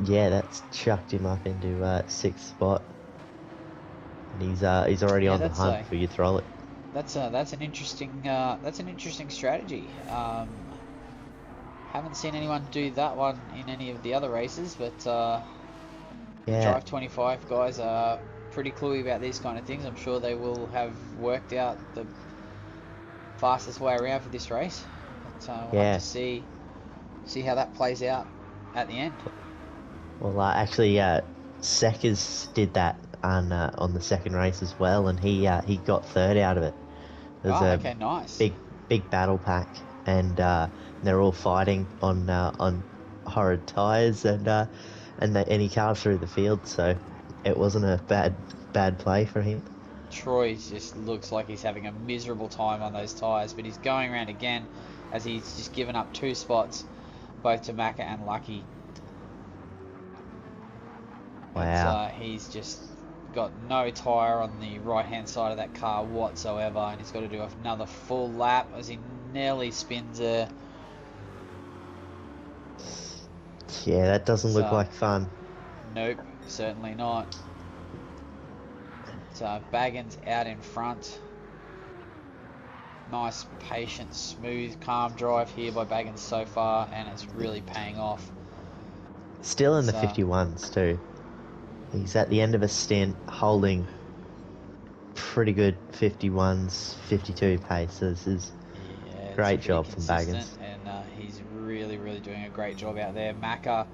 yeah, that's chucked him up into 6th spot, and he's already on the hunt for your Trolloc. That's an interesting strategy. Haven't seen anyone do that one in any of the other races, but yeah. Drive 25 guys are pretty cluey about these kind of things. I'm sure they will have worked out the fastest way around for this race. But we'll have to see how that plays out at the end. Well, actually, Seckers did that on the second race as well, and he got 3rd out of it. It was okay, nice. Big battle pack, and they're all fighting on horrid tyres, and he carved through the field, so it wasn't a bad play for him. Troy just looks like he's having a miserable time on those tyres, but he's going around again as he's just given up 2 spots, both to Macca and Lucky. Wow. He's just got no tyre on the right hand side of that car whatsoever, and he's got to do another full lap as he nearly spins there. Yeah, that doesn't look like fun. Nope, certainly not. So Baggins out in front. Nice, patient, smooth, calm drive here by Baggins so far, and it's really paying off. Still in the 51s too. He's at the end of a stint holding pretty good 51s, 52 pace. So this is great job from Baggins. And he's really doing a great job out there. Macca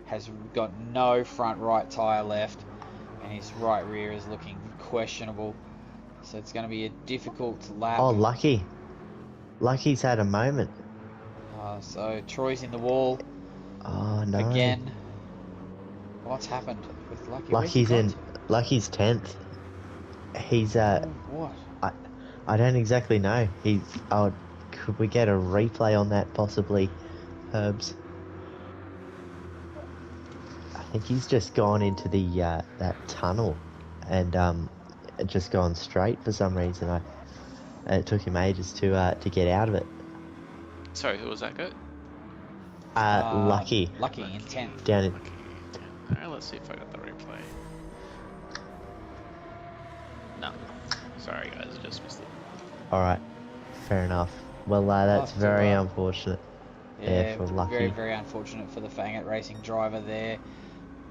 has got no front right tyre left, and his right rear is looking questionable. So it's going to be a difficult lap. Oh, Lucky's had a moment. So Troy's in the wall. Oh no! Again. What's happened with Lucky? Lucky's 10th. He's what? I don't exactly know. Could we get a replay on that possibly, Herbs? I think he's just gone into the that tunnel and just gone straight for some reason. It took him ages to get out of it. Sorry, who was that guy? Lucky. Lucky in 10th. Down in. Alright, let's see if I got the replay. No. Sorry guys, I just missed it. Alright, fair enough. Well, that's very unfortunate. Yeah, for Lucky. very unfortunate for the Fangit Racing driver there.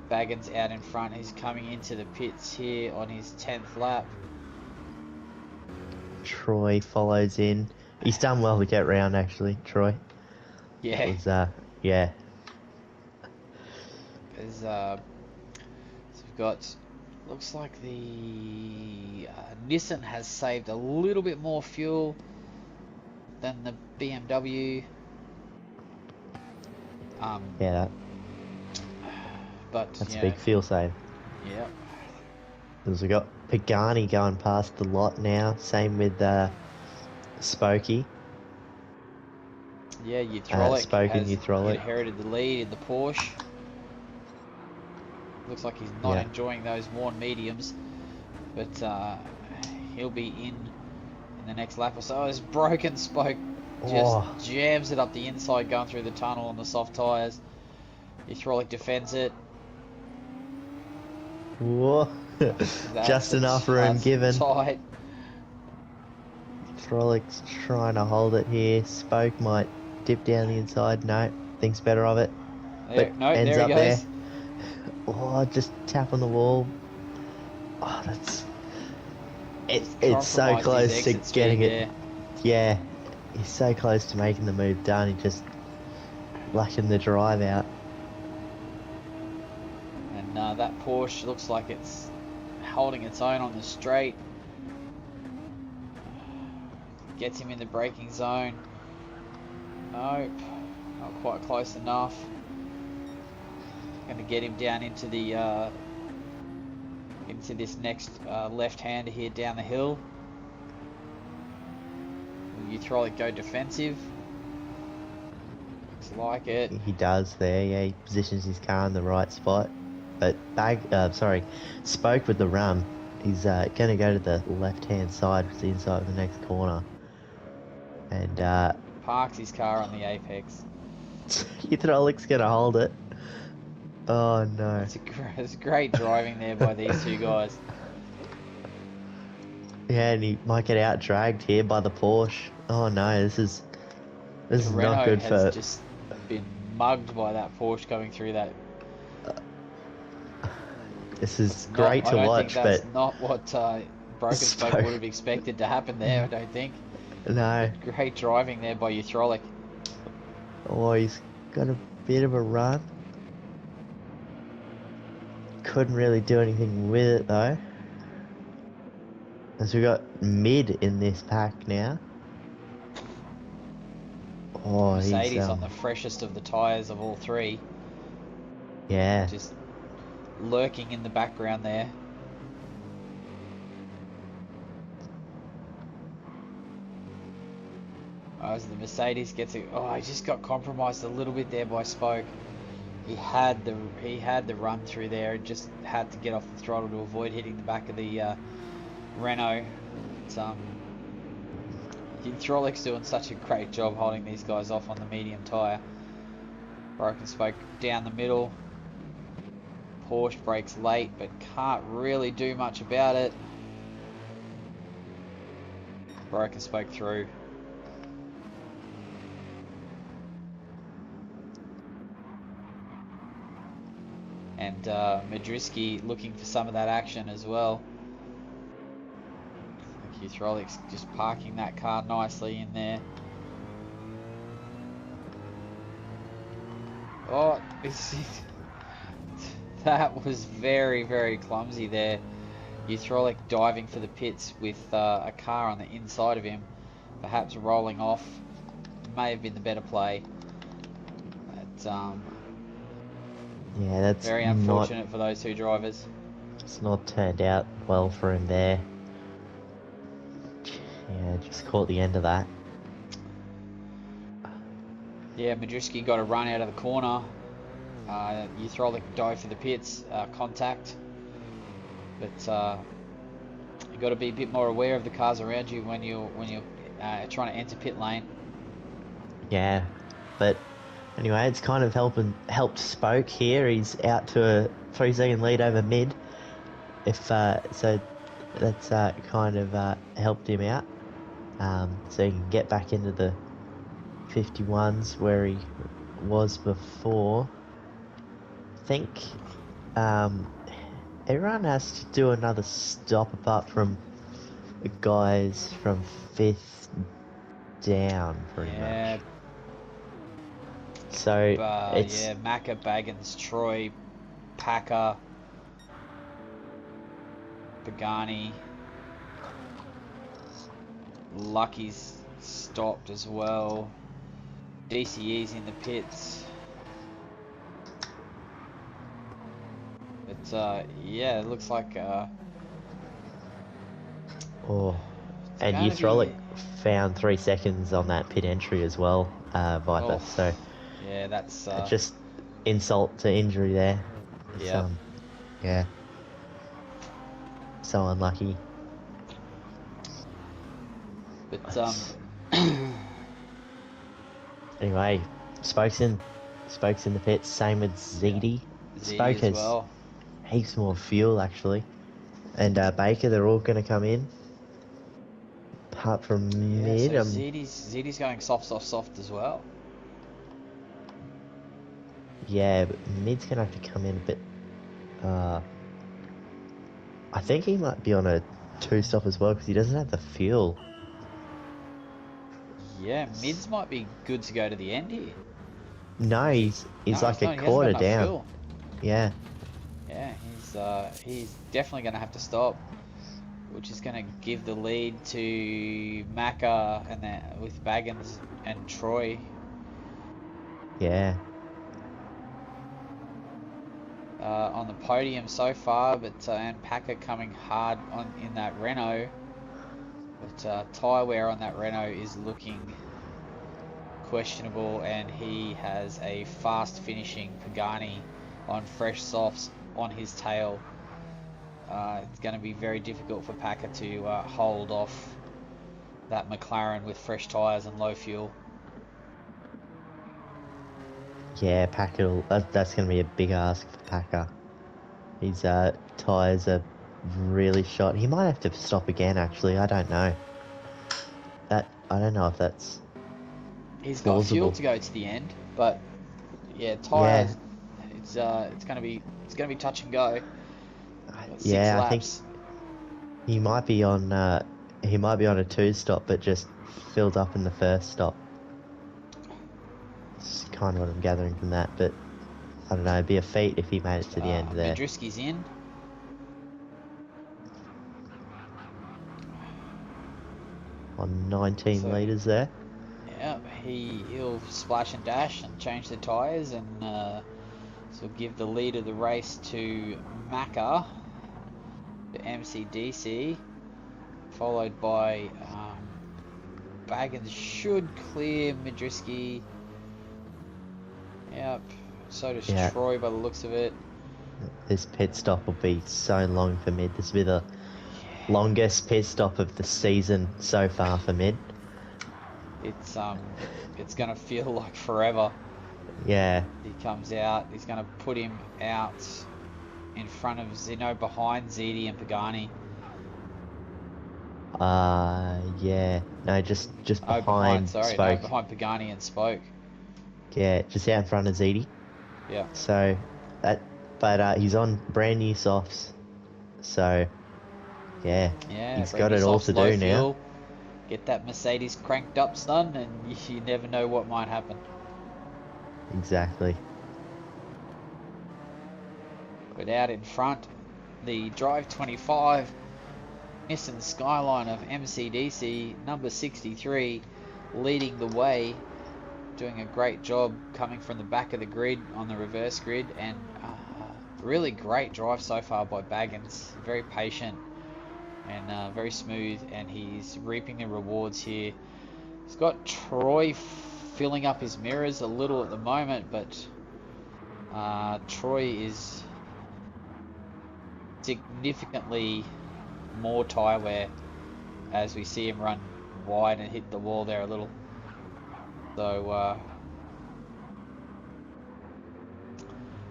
Baggins out in front. He's coming into the pits here on his 10th lap. Troy follows in. He's done well to get round, actually, Troy. Yeah. It was, yeah. So we've got, looks like the Nissan has saved a little bit more fuel than the BMW. Yeah, But that's a you big know, fuel save. yeah. Because we got Pagani going past the lot now. Same with Spokey. Yeah, Utrolic Spoke and has Utrolic. inherited the lead in the Porsche. Looks like he's not Yeah. enjoying those worn mediums, but he'll be in the next lap or so. His broken spoke just jams it up the inside going through the tunnel on the soft tyres. Utrolic defends it. Whoa. Just enough room given. Tight. Trolic's trying to hold it here. Spoke might dip down the inside. No, thinks better of it. There, But no, ends there up he goes. there. Oh, just tap on the wall. Oh, that's... It's so Compromised close his to exit getting speed it. Yeah, he's so close to making the move done. He just lacking the drive out. And that Porsche looks like it's holding its own on the straight. Gets him in the braking zone. Nope, not quite close enough. Going to get him down into the into this next left-hander here down the hill. Will Utrolic go defensive? Looks like it. He does there. Yeah, he positions his car in the right spot. But Spoke with the run. He's going to go to the left-hand side, which is the inside of the next corner. And Parks his car on the apex. Utrolic's going to hold it. Oh no. It's great driving there by these two guys. Yeah, and he might get out dragged here by the Porsche. Oh no, this is not Renault good has for. just been mugged by that Porsche coming through that. This is great to watch, I don't think that's but not what Broken Spoke would have expected to happen there. I don't think. no. Great driving there by Utrolic. Oh, he's got a bit of a run. Couldn't really do anything with it though. As we got mid in this pack now. Oh, Mercedes he's on the freshest of the tyres of all three. yeah. Just lurking in the background there. As the Mercedes gets it, he just got compromised a little bit there by Spoke. He had the run through there and just had to get off the throttle to avoid hitting the back of the Renault. Utrolic's doing such a great job holding these guys off on the medium tyre. Broken Spoke down the middle. Porsche brakes late but can't really do much about it. Broken Spoke through. And Madriski looking for some of that action as well. Utrolic's just parking that car nicely in there. Oh, that was very, very clumsy there. Utrolic diving for the pits with a car on the inside of him, perhaps rolling off. May have been the better play. But, yeah, that's very unfortunate for those two drivers. It's not turned out well for him there. Yeah, just caught the end of that. Yeah, Madriski got a run out of the corner. Utrolic dove for the pits, contact. But you've got to be a bit more aware of the cars around you when you're trying to enter pit lane. Yeah, but anyway, it's kind of helped Spoke here. He's out to a 3-second lead over mid. So that's kind of helped him out. So he can get back into the 51s where he was before. I think everyone has to do another stop apart from the guys from 5th down, pretty Yeah, much. So it's yeah, Macca, Baggins, Troy, Packer, Pagani, Lucky's stopped as well. DCE's in the pits. But yeah, it looks like oh, and gonna Uthrolic be... found 3 seconds on that pit entry as well, Viper. Oh, So yeah, that's just insult to injury there. It's, yeah. yeah, so unlucky. But Anyway, Spokes in the pits. Same with ZD. Z Spoke as has well. heaps more fuel actually, and Baker. They're all going to come in. Apart from Yeah, mid, so ZD's going soft as well. yeah, but mid's going to have to come in a bit. I think he might be on a 2-stop as well because he doesn't have the fuel. Yeah, mids might be good to go to the end here. No, he's No, like it's a not, he hasn't got quarter enough down. fuel. Yeah. Yeah, he's definitely going to have to stop, which is going to give the lead to Macca and then with Baggins and Troy. Yeah. On the podium so far, but and Packer coming hard on in that Renault. But tyre wear on that Renault is looking questionable, and he has a fast finishing Pagani on fresh softs on his tail. It's going to be very difficult for Packer to hold off that McLaren with fresh tyres and low fuel. Yeah, Packer. That's going to be a big ask for Packer. His tyres are really shot. He might have to stop again. Actually, I don't know. I don't know if that's He's got fuel plausible. to go to the end, but yeah, tyres. Yeah. It's going to be touch and go. Got 6 Yeah, I think laps. he might be on. He might be on a 2-stop, but just filled up in the first stop. It's kind of what I'm gathering from that, but I don't know. It'd be a feat if he made it to the end there. Madriski's in. On 19 litres there. Yeah, he'll splash and dash and change the tyres, and so give the lead of the race to Macca, the MCDC, followed by Baggins should clear Madriski. Yep, so does Troy by the looks of it. This pit stop will be so long for mid. This will be the longest pit stop of the season so far for mid. It's gonna feel like forever. Yeah. He comes out. He's gonna put him out in front of Zeno, behind ZD and Pagani. Yeah. No, just behind Spoke. No, behind Pagani and Spoke. Yeah, just out in front of ZD. Yeah. So but he's on brand new softs. So yeah, he's got it all to do now. Get that Mercedes cranked up, son, and you never know what might happen. Exactly. But out in front, the Drive 25 Nissan Skyline of MCDC, number 63, leading the way, doing a great job coming from the back of the grid on the reverse grid, and really great drive so far by Baggins. Very patient and very smooth, and he's reaping the rewards here. He's got Troy filling up his mirrors a little at the moment, but Troy is significantly more tyre wear as we see him run wide and hit the wall there a little. So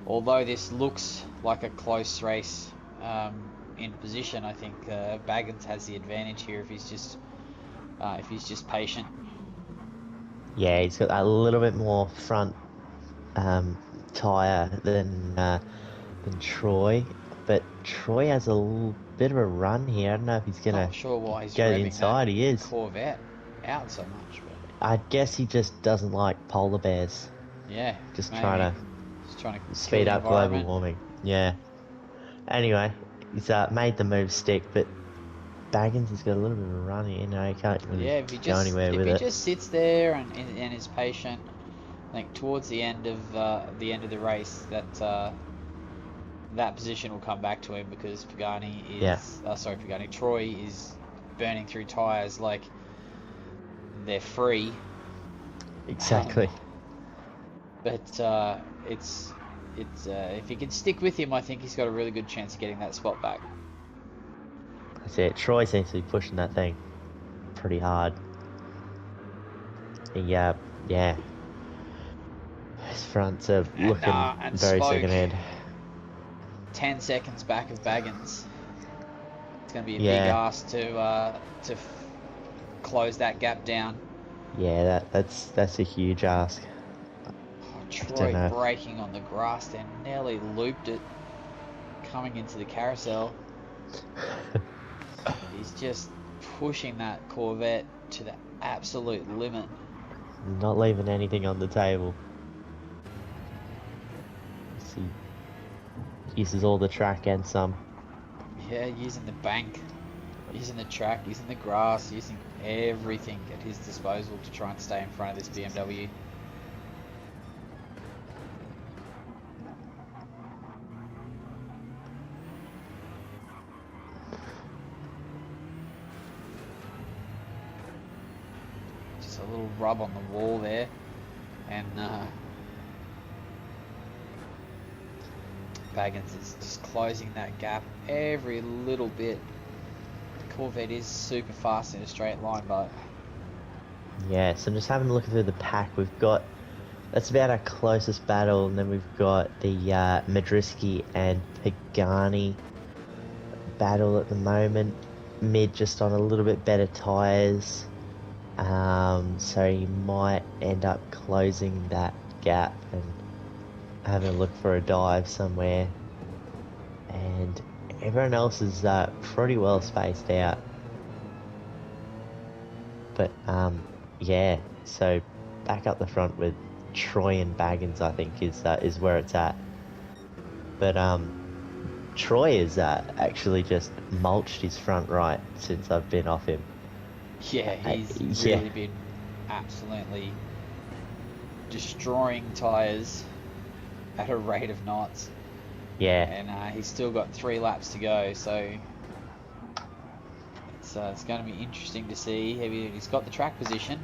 although this looks like a close race in position, I think Baggins has the advantage here if he's just patient. Yeah, he's got a little bit more front tyre than than Troy, but Troy has a little bit of a run here. I don't know if he's gonna Not sure why he's go revving inside. that He is. Corvette out so much, but I guess he just doesn't like polar bears. yeah, Just maybe. trying Just trying to to kill speed the up global environment. warming. Yeah. Anyway, he's made the move stick, but Baggins has got a little bit of a run here. No, he can't really Yeah, if he go anywhere with if he it. just sits there and is patient, I think towards the end of the race that position will come back to him because Yeah, Troy is burning through tires like they're free. exactly. But if he can stick with him, I think he's got a really good chance of getting that spot back. That's it. Troy seems to be pushing that thing pretty hard. Yeah. His fronts are looking And very Spoke second-hand. 10 seconds back of Baggins. It's going to be a big Yeah. ask to close that gap down. Yeah, that's a huge ask. Oh, I don't Troy know. braking on the grass there, nearly looped it coming into the carousel. He's just pushing that Corvette to the absolute limit. Not leaving anything on the table. He uses all the track and some. Yeah, using the bank, using the track, using the grass, using everything at his disposal to try and stay in front of this BMW. Just a little rub on the wall there, and Baggins is just closing that gap every little bit. The Corvette is super fast in a straight line, but Yeah, so I'm just having a look through the pack. We've got, that's about our closest battle, and then we've got the Madriski and Pagani battle at the moment. Mid just on a little bit better tyres, so he might end up closing that gap and having a look for a dive somewhere. And everyone else is pretty well spaced out. But yeah, so back up the front with Troy and Baggins, I think is where it's at. But Troy has actually just mulched his front right since I've been off him. yeah, he's really been absolutely destroying tyres at a rate of knots. Yeah, And he's still got 3 laps to go, so it's going to be interesting to see. He's got the track position,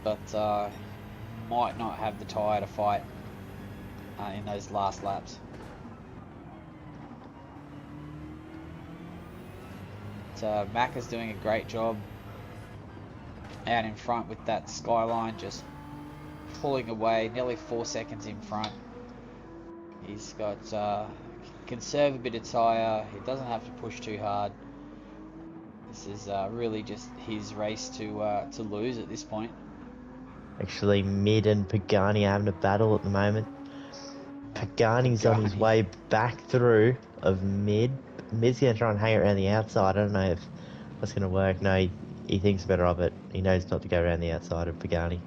but might not have the tyre to fight in those last laps. Macca's doing a great job out in front with that Skyline, just pulling away, nearly 4 seconds in front. He's got conserve a bit of tyre. He doesn't have to push too hard. This is really just his race to lose at this point. actually Mid and Pagani are having a battle at the moment. Pagani's on his way back through of Mid. Mid's going to try and hang it around the outside. I don't know if that's going to work. No, he thinks better of it. He knows not to go around the outside of Pagani.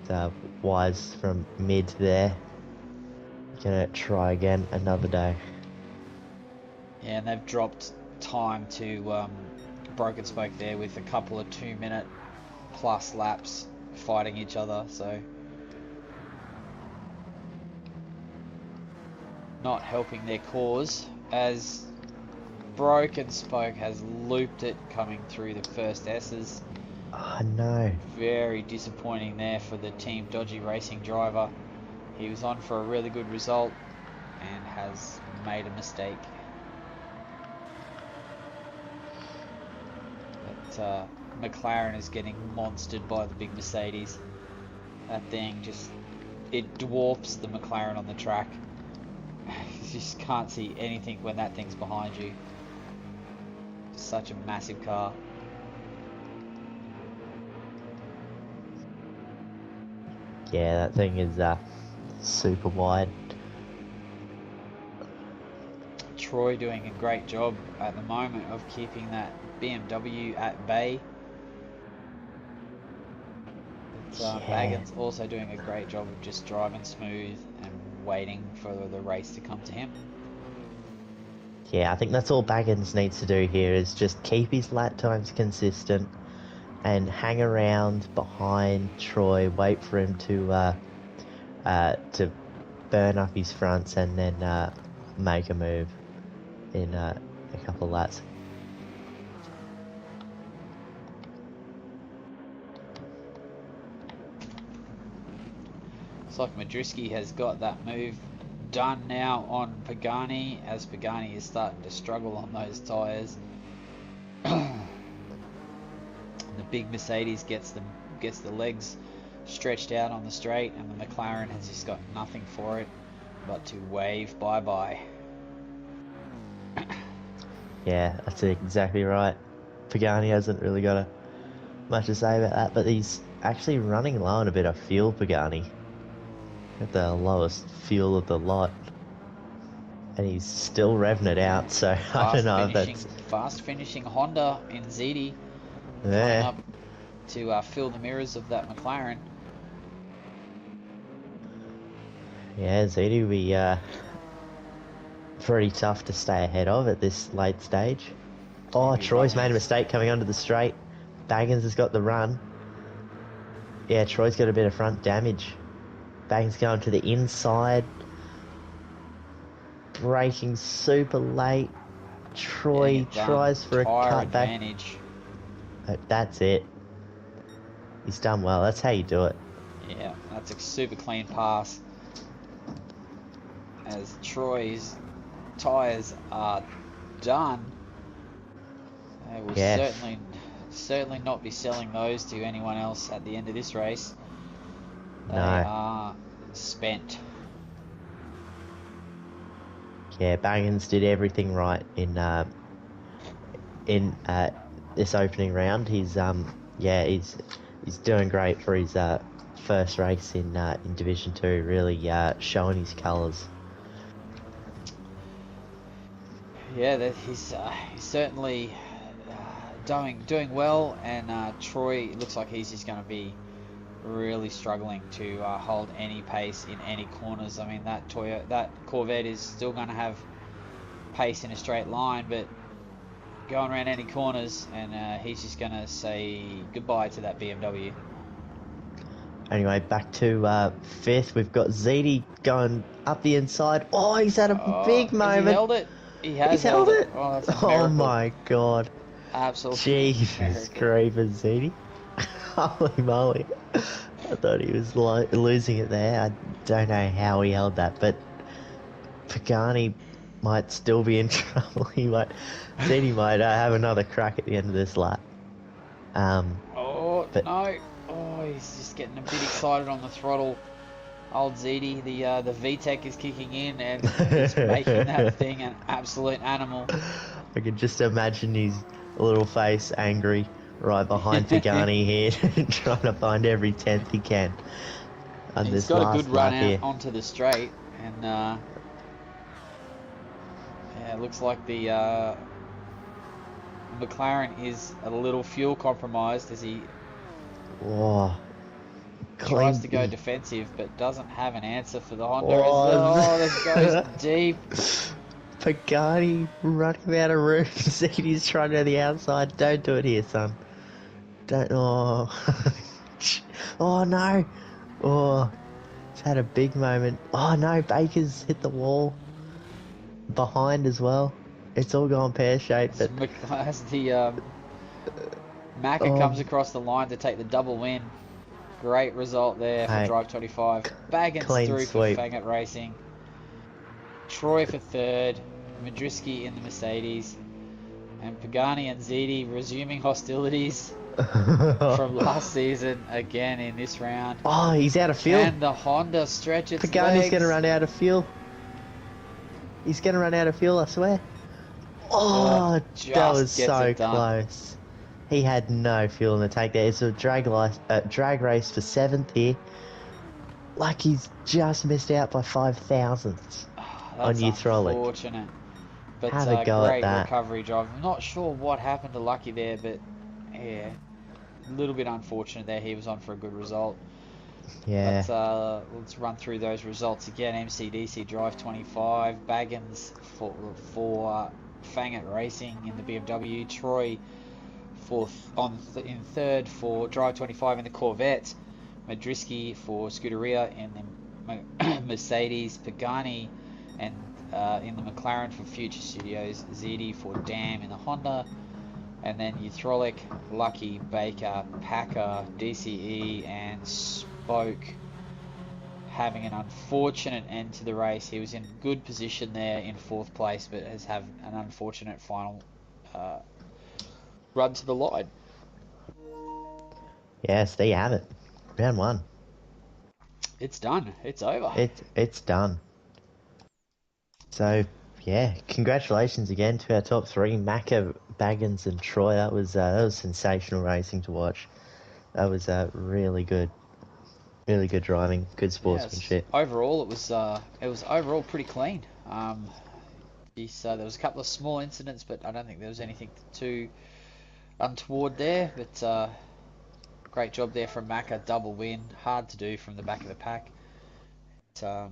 It's wise from Mid there. Gonna try again another day. Yeah, and they've dropped time to Broken Spoke there with a couple of 2-minute plus laps fighting each other, so not helping their cause as Broken Spoke has looped it coming through the first S's. Oh no. Very disappointing there for the Team Dodgy Racing driver. He was on for a really good result and has made a mistake. But McLaren is getting monstered by the big Mercedes. That thing just, it dwarfs the McLaren on the track. You just can't see anything when that thing's behind you. Such a massive car. Yeah, that thing is super wide. Troy doing a great job at the moment of keeping that BMW at bay. But, Baggins also doing a great job of just driving smooth and waiting for the race to come to him. Yeah, I think that's all Baggins needs to do here is just keep his lap times consistent and hang around behind Troy, wait for him to burn up his fronts and then make a move in a couple of laps. Looks like Madriski has got that move done now on Pagani, as Pagani is starting to struggle on those tyres. The big Mercedes gets the legs stretched out on the straight, and the McLaren has just got nothing for it but to wave bye-bye. Yeah, that's exactly right. Pagani hasn't really got much to say about that, but he's actually running low on a bit of fuel, Pagani. At the lowest fuel of the lot. And he's still revving it out, so I don't know if that's... Fast finishing Honda in ZD. Coming Yeah. up to fill the mirrors of that McLaren. Yeah, ZD will be pretty tough to stay ahead of at this late stage. Oh, Troy's made a mistake coming onto the straight. Baggins has got the run. Yeah, Troy's got a bit of front damage. Baggins going to the inside. Braking super late. Troy tries for a cutback. Advantage. That's it. He's done well. That's how you do it. Yeah, that's a super clean pass. As Troy's tyres are done, they will certainly not be selling those to anyone else at the end of this race. They are spent. Yeah, Baggins did everything right in this opening round. He's doing great for his first race in Division 2. Really showing his colours. Yeah, he's certainly doing well, and Troy looks like he's just going to be really struggling to hold any pace in any corners. I mean, that Corvette is still going to have pace in a straight line, but going around any corners, and he's just going to say goodbye to that BMW. Anyway, back to fifth. We've got ZD going up the inside. Oh, he's had a big moment. He held it. He has held it. Oh, that's a miracle. Oh my god. Absolutely. Jesus creepers, ZD. Holy moly. I thought he was losing it there. I don't know how he held that, but Pagani might still be in trouble. ZD might have another crack at the end of this lap. No. Oh, he's just getting a bit excited on the throttle. Old ZD, the VTEC is kicking in and it's making that thing an absolute animal. I can just imagine his little face angry right behind Pagani here, trying to find every tenth he can. And he's got a good run out onto the straight, and yeah, it looks like the McLaren is a little fuel compromised as he tries to go defensive, but doesn't have an answer for the Honda. This goes deep. Pagani running out of room. ZD's trying to go the outside. Don't do it here, son. Don't. Oh. Oh no. Oh. It's had a big moment. Oh no, Baker's hit the wall. Behind as well. It's all gone pear-shaped. But as the Macca comes across the line to take the double win. Great result there for Drive 25. Baggins through for Fangit Racing. Troy for third. Madriski in the Mercedes. And Pagani and ZD resuming hostilities from last season again in this round. Oh, he's out of fuel. And the Honda stretch its Pagani's going to run out of fuel. He's going to run out of fuel, I swear. Oh, that was so close. He had no fuel in the tank there. It's a drag race for 7th here. Like he's just missed out by 5 thousandths on your throttle. Unfortunate. But Have a go at great that. recovery drive. I'm not sure what happened to Lucky there, but yeah, a little bit unfortunate there. He was on for a good result. Yeah. But let's run through those results again. MCDC Drive 25, Baggins for Fangit Racing in the BMW, Troy in third for Drive 25 in the Corvette, Madriski for Scuderia in the Mercedes, Pagani and in the McLaren for Future Studios, Zidi for Dam in the Honda, and then Uthrolik, Lucky, Baker, Packer, DCE and Spoke having an unfortunate end to the race. He was in good position there in fourth place, but has had an unfortunate final run to the line. Yes, there you have it. Round 1. It's done. It's over. It's done. So yeah, congratulations again to our top 3, Macca, Baggins, and Troy. That was sensational racing to watch. That was really good driving, good Yes. sportsmanship. Overall, it was overall pretty clean. There was a couple of small incidents, but I don't think there was anything too untoward there. But great job there from Macca, double win. Hard to do from the back of the pack. But,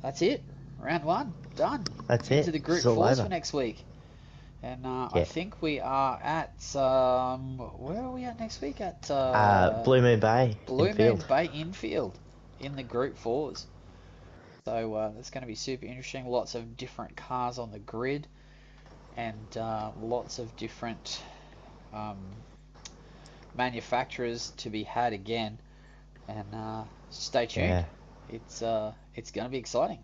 that's it. Round 1 done. That's Into it. the group It's all fours over. for next week. And I Yeah. think we are at where are we at next week? At Blue Moon Bay Blue infield. Moon Bay infield in the group fours. So that's going to be super interesting. Lots of different cars on the grid, and lots of different manufacturers to be had again. And stay tuned. Yeah. It's going to be exciting.